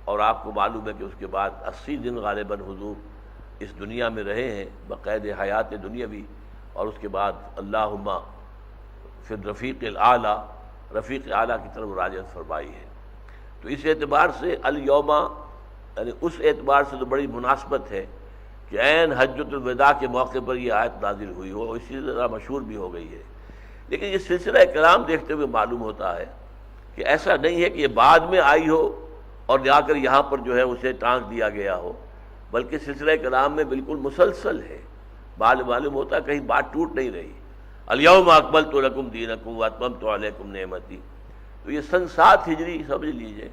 اور آپ کو معلوم ہے کہ اس کے بعد 80 دن غالباً حضور اس دنیا میں رہے ہیں بقید حیات دنیاوی، اور اس کے بعد اللہم فی الرفیق الاعلی، رفیق اعلیٰ کی طرف راجعت فرمائی ہے۔ تو اس اعتبار سے الیوم، یعنی اس اعتبار سے تو بڑی مناسبت ہے کہ عین حجۃ الوداع کے موقع پر یہ آیت نازل ہوئی ہو، اسی طرح مشہور بھی ہو گئی ہے۔ لیکن یہ سلسلہ کلام دیکھتے ہوئے معلوم ہوتا ہے کہ ایسا نہیں ہے کہ یہ بعد میں آئی ہو اور جا کر یہاں پر جو ہے اسے ٹانک دیا گیا ہو، بلکہ سلسلہ کلام میں بالکل مسلسل ہے۔ معلوم ہوتا ہے کہیں بات ٹوٹ نہیں رہی۔ الیوم اکملت لکم دینکم واتممت علیکم نعمتی، تو یہ سن 7 ہجری سمجھ لیجئے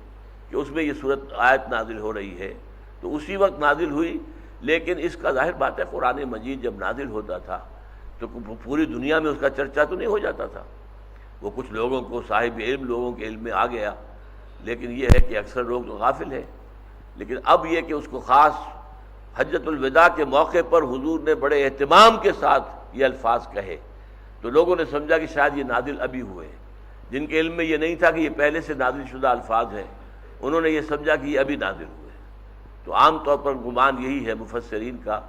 کہ اس میں یہ صورت آیت نازل ہو رہی ہے، تو اسی وقت نازل ہوئی۔ لیکن اس کا ظاہر بات ہے قرآن مجید جب نازل ہوتا تھا تو پوری دنیا میں اس کا چرچا تو نہیں ہو جاتا تھا، وہ کچھ لوگوں کو، صاحب علم لوگوں کے علم میں آ گیا، لیکن یہ ہے کہ اکثر لوگ تو غافل ہیں۔ لیکن اب یہ کہ اس کو خاص حجۃ الوداع کے موقع پر حضور نے بڑے اہتمام کے ساتھ یہ الفاظ کہے، تو لوگوں نے سمجھا کہ شاید یہ نازل ابھی ہوئے۔ جن کے علم میں یہ نہیں تھا کہ یہ پہلے سے نازل شدہ الفاظ ہیں، انہوں نے یہ سمجھا کہ یہ ابھی نازل ہوئے۔ تو عام طور پر گمان یہی ہے مفسرین کا،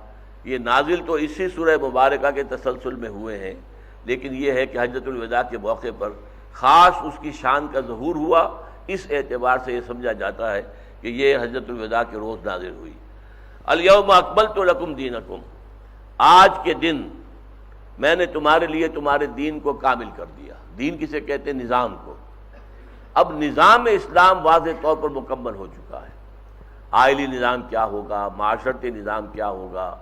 یہ نازل تو اسی سورہ مبارکہ کے تسلسل میں ہوئے ہیں، لیکن یہ ہے کہ حجۃ الوداع کے موقع پر خاص اس کی شان کا ظہور ہوا، اس اعتبار سے یہ سمجھا جاتا ہے کہ یہ حجۃ الوداع کے روز نازل ہوئی۔ الیوم اکملت لکم دینکم، آج کے دن میں نے تمہارے لیے تمہارے دین کو کامل کر دیا۔ دین کسے کہتے ہیں؟ نظام کو۔ اب نظام اسلام واضح طور پر مکمل ہو چکا ہے۔ آئلی نظام کیا ہوگا، معاشرتی نظام کیا ہوگا،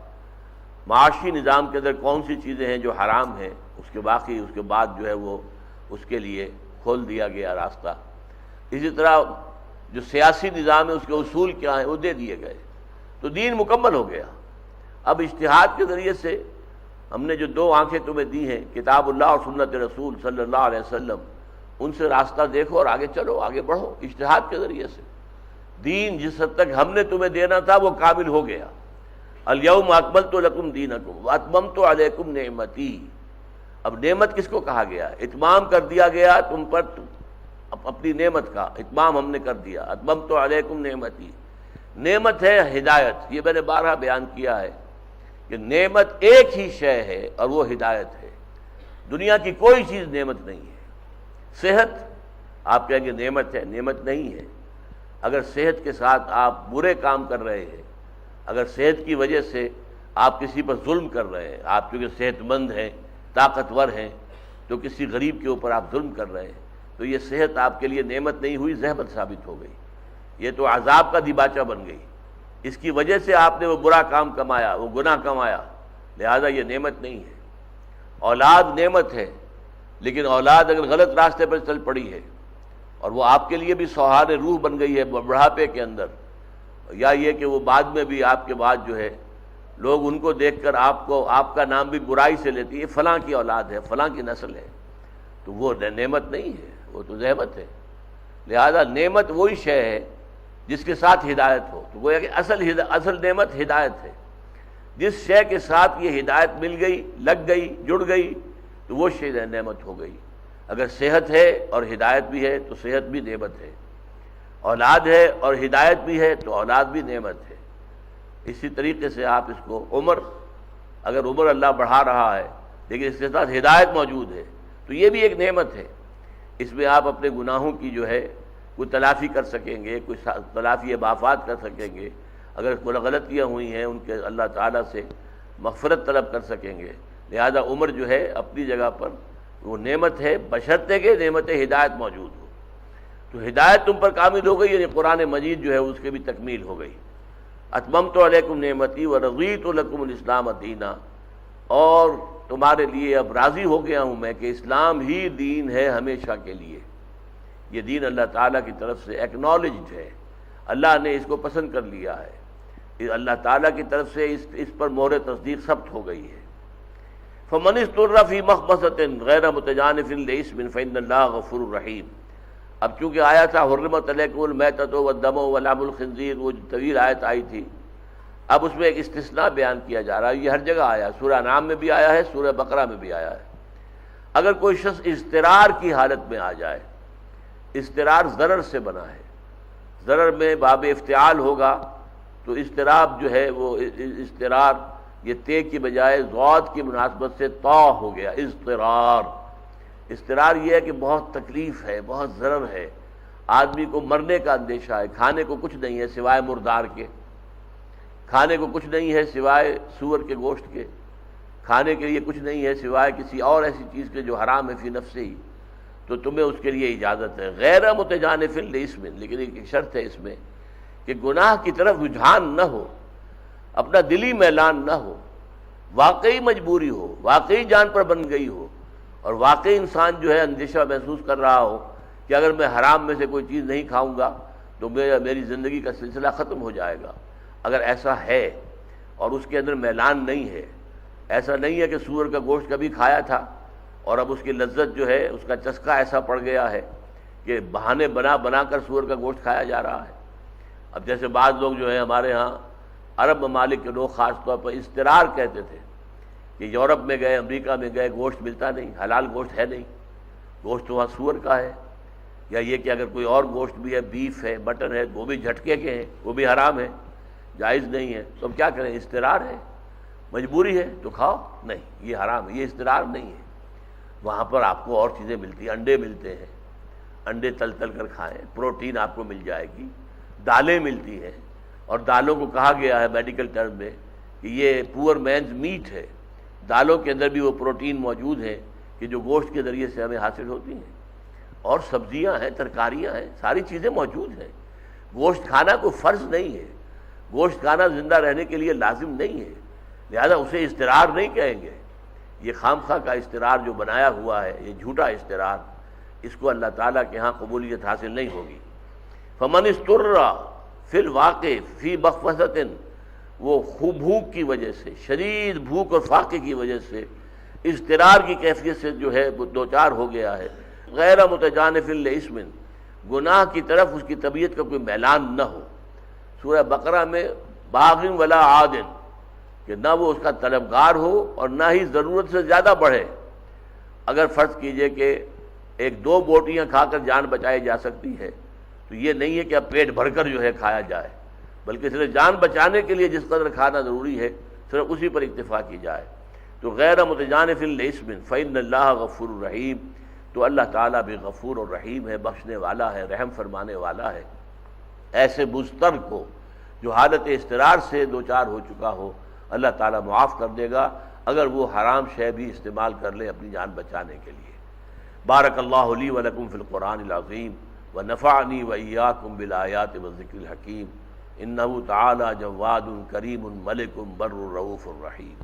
معاشی نظام کے اندر کون سی چیزیں ہیں جو حرام ہیں، اس کے باقی اس کے بعد جو ہے وہ اس کے لیے کھول دیا گیا راستہ۔ اسی طرح جو سیاسی نظام ہے اس کے اصول کیا ہیں وہ دے دیے گئے، تو دین مکمل ہو گیا۔ اب اجتہاد کے ذریعے سے ہم نے جو 2 آنکھیں تمہیں دی ہیں، کتاب اللہ اور سنت رسول صلی اللہ علیہ وسلم، ان سے راستہ دیکھو اور آگے چلو، آگے بڑھو اجتہاد کے ذریعے سے۔ دین جس حد تک ہم نے تمہیں دینا تھا وہ کامل ہو گیا۔ الیوم اکملت لکم دینکم واتممت علیکم نعمتی۔ اب نعمت کس کو کہا گیا؟ اتمام کر دیا گیا تم پر اپنی نعمت کا، اتمام ہم نے کر دیا۔ اتممت علیکم نعمتی، نعمت ہے ہدایت۔ یہ میں نے بارہا بیان کیا ہے کہ نعمت ایک ہی شے ہے اور وہ ہدایت ہے، دنیا کی کوئی چیز نعمت نہیں ہے۔ صحت آپ کہیں گے نعمت ہے، نعمت نہیں ہے۔ اگر صحت کے ساتھ آپ برے کام کر رہے ہیں، اگر صحت کی وجہ سے آپ کسی پر ظلم کر رہے ہیں، آپ کیونکہ صحت مند ہیں، طاقتور ہیں، تو کسی غریب کے اوپر آپ ظلم کر رہے ہیں، تو یہ صحت آپ کے لیے نعمت نہیں ہوئی، زحمت ثابت ہو گئی، یہ تو عذاب کا دیباچہ بن گئی۔ اس کی وجہ سے آپ نے وہ برا کام کمایا، وہ گناہ کمایا، لہذا یہ نعمت نہیں ہے۔ اولاد نعمت ہے، لیکن اولاد اگر غلط راستے پر چل پڑی ہے اور وہ آپ کے لیے بھی سوہار روح بن گئی ہے بڑھاپے کے اندر، یا یہ کہ وہ بعد میں بھی آپ کے بعد جو ہے لوگ ان کو دیکھ کر آپ کا نام بھی برائی سے لیتی ہے، فلاں کی اولاد ہے، فلاں کی نسل ہے، تو وہ نعمت نہیں ہے، وہ تو زحمت ہے۔ لہذا نعمت وہی شے ہے جس کے ساتھ ہدایت ہو، تو گویا کہ اصل نعمت ہدایت ہے۔ جس شے کے ساتھ یہ ہدایت مل گئی، لگ گئی، جڑ گئی، تو وہ شے نعمت ہو گئی۔ اگر صحت ہے اور ہدایت بھی ہے تو صحت بھی نعمت ہے، اولاد ہے اور ہدایت بھی ہے تو اولاد بھی نعمت ہے۔ اسی طریقے سے آپ اس کو اگر عمر اللہ بڑھا رہا ہے لیکن اس کے ساتھ ہدایت موجود ہے تو یہ بھی ایک نعمت ہے۔ اس میں آپ اپنے گناہوں کی جو ہے کوئی تلافی کر سکیں گے، کوئی تلافی بافات کر سکیں گے، اگر کوئی غلطیاں ہوئی ہیں ان کے اللہ تعالیٰ سے مغفرت طلب کر سکیں گے۔ لہذا عمر جو ہے اپنی جگہ پر وہ نعمت ہے، بشرطے کہ نعمت ہدایت موجود ہو۔ تو ہدایت تم پر کامل ہو گئی، یعنی قرآن مجید جو ہے اس کی بھی تکمیل ہو گئی۔ اتممت علیکم نعمتی ورضیت لکم الاسلام دینا، اور تمہارے لیے اب راضی ہو گیا ہوں میں کہ اسلام ہی دین ہے ہمیشہ کے لیے۔ یہ دین اللہ تعالیٰ کی طرف سے ایکنالجڈ ہے، اللہ نے اس کو پسند کر لیا ہے، اللہ تعالیٰ کی طرف سے اس پر مہر تصدیق ثبت ہو گئی ہے۔ فمن اضطر فی مخمصۃ غیر متجانف لإثم فإن اللہ غفور رحیم۔ اب چونکہ آیا تھا حرمت علیکم المیتۃ والدم ولحم الخنزیر، وہ جو طویل آیت آئی تھی، اب اس میں ایک استثناء بیان کیا جا رہا ہے۔ یہ ہر جگہ آیا ہے، سورہ انعام میں بھی آیا ہے، سورہ بقرہ میں بھی آیا ہے۔ اگر کوئی شخص اضطرار کی حالت میں آ جائے، اضطرار ضرر سے بنا ہے، ضرر میں باب افتعال ہوگا، تو اضطراب جو ہے وہ اضطرار یہ تے کی بجائے ضاد کی مناسبت سے طا ہو گیا، اضطرار۔ اضطرار یہ ہے کہ بہت تکلیف ہے، بہت ضرر ہے، آدمی کو مرنے کا اندیشہ ہے، کھانے کو کچھ نہیں ہے سوائے مردار کے، کھانے کو کچھ نہیں ہے سوائے سور کے گوشت کے، کھانے کے لیے کچھ نہیں ہے سوائے کسی اور ایسی چیز کے جو حرام ہے فی نفسہ ہی، تو تمہیں اس کے لیے اجازت ہے غیر متجانف لإثم، لیکن ایک شرط ہے اس میں کہ گناہ کی طرف رجحان نہ ہو، اپنا دلی میلان نہ ہو، واقعی مجبوری ہو، واقعی جان پر بن گئی ہو، اور واقعی انسان جو ہے اندیشہ محسوس کر رہا ہو کہ اگر میں حرام میں سے کوئی چیز نہیں کھاؤں گا تو میری زندگی کا سلسلہ ختم ہو جائے گا۔ اگر ایسا ہے اور اس کے اندر میلان نہیں ہے، ایسا نہیں ہے کہ سور کا گوشت کبھی کھایا تھا اور اب اس کی لذت جو ہے، اس کا چسکا ایسا پڑ گیا ہے کہ بہانے بنا بنا کر سور کا گوشت کھایا جا رہا ہے۔ اب جیسے بعض لوگ جو ہیں ہمارے ہاں عرب ممالک کے لوگ خاص طور پر اضطرار کہتے تھے کہ یورپ میں گئے، امریکہ میں گئے، گوشت ملتا نہیں، حلال گوشت ہے نہیں، گوشت تو وہاں سور کا ہے، یا یہ کہ اگر کوئی اور گوشت بھی ہے، بیف ہے، مٹن ہے، وہ بھی جھٹکے کے ہیں، وہ بھی حرام ہے، جائز نہیں ہے، تو ہم کیا کریں؟ اضطرار ہے، مجبوری ہے تو کھاؤ، نہیں یہ حرام ہے، یہ اضطرار نہیں ہے۔ وہاں پر آپ کو اور چیزیں ملتی ہیں، انڈے ملتے ہیں، انڈے تل کر کھائیں، پروٹین آپ کو مل جائے گی، دالیں ملتی ہیں، اور دالوں کو کہا گیا ہے میڈیکل ٹرم میں کہ یہ پور مینز میٹ ہے، دالوں کے اندر بھی وہ پروٹین موجود ہیں کہ جو گوشت کے ذریعے سے ہمیں حاصل ہوتی ہیں، اور سبزیاں ہیں، ترکاریاں ہیں، ساری چیزیں موجود ہیں۔ گوشت کھانا کوئی فرض نہیں ہے، گوشت کھانا زندہ رہنے کے لیے لازم نہیں ہے، لہذا اسے اضطرار نہیں کہیں گے۔ یہ خام خواہ کا اضطرار جو بنایا ہوا ہے، یہ جھوٹا اضطرار، اس کو اللہ تعالیٰ کے ہاں قبولیت حاصل نہیں ہوگی۔ فمن اضطر فی الواقع فی مخمصۃ، وہ خوب بھوک کی وجہ سے، شدید بھوک اور فاقے کی وجہ سے اضطرار کی کیفیت سے جو ہے وہ دوچار ہو گیا ہے، غیر متجانف لإثم، گناہ کی طرف اس کی طبیعت کا کوئی میلان نہ ہو۔ سورہ بقرہ میں باغ ولا عاد، کہ نہ وہ اس کا طلبگار ہو اور نہ ہی ضرورت سے زیادہ بڑھے۔ اگر فرض کیجئے کہ ایک دو بوٹیاں کھا کر جان بچائی جا سکتی ہے تو یہ نہیں ہے کہ اب پیٹ بھر کر جو ہے کھایا جائے، بلکہ صرف جان بچانے کے لیے جس قدر کھانا ضروری ہے صرف اسی پر اکتفا کی جائے۔ تو غیر متجانف لإثم فإن اللہ غفور رحیم، تو اللہ تعالیٰ بھی غفور اور رحیم ہے، بخشنے والا ہے، رحم فرمانے والا ہے۔ ایسے مضطر کو جو حالت اضطرار سے دوچار ہو چکا ہو، اللہ تعالیٰ معاف کر دے گا اگر وہ حرام شے بھی استعمال کر لے اپنی جان بچانے کے لیے۔ بارک اللہ لی ولکم فی القرآن العظیم ونفعنی وإیاکم بالآیات والذکر الحکیم، انہ تعالی جواد کریم ملک بر رؤوف الرحیم۔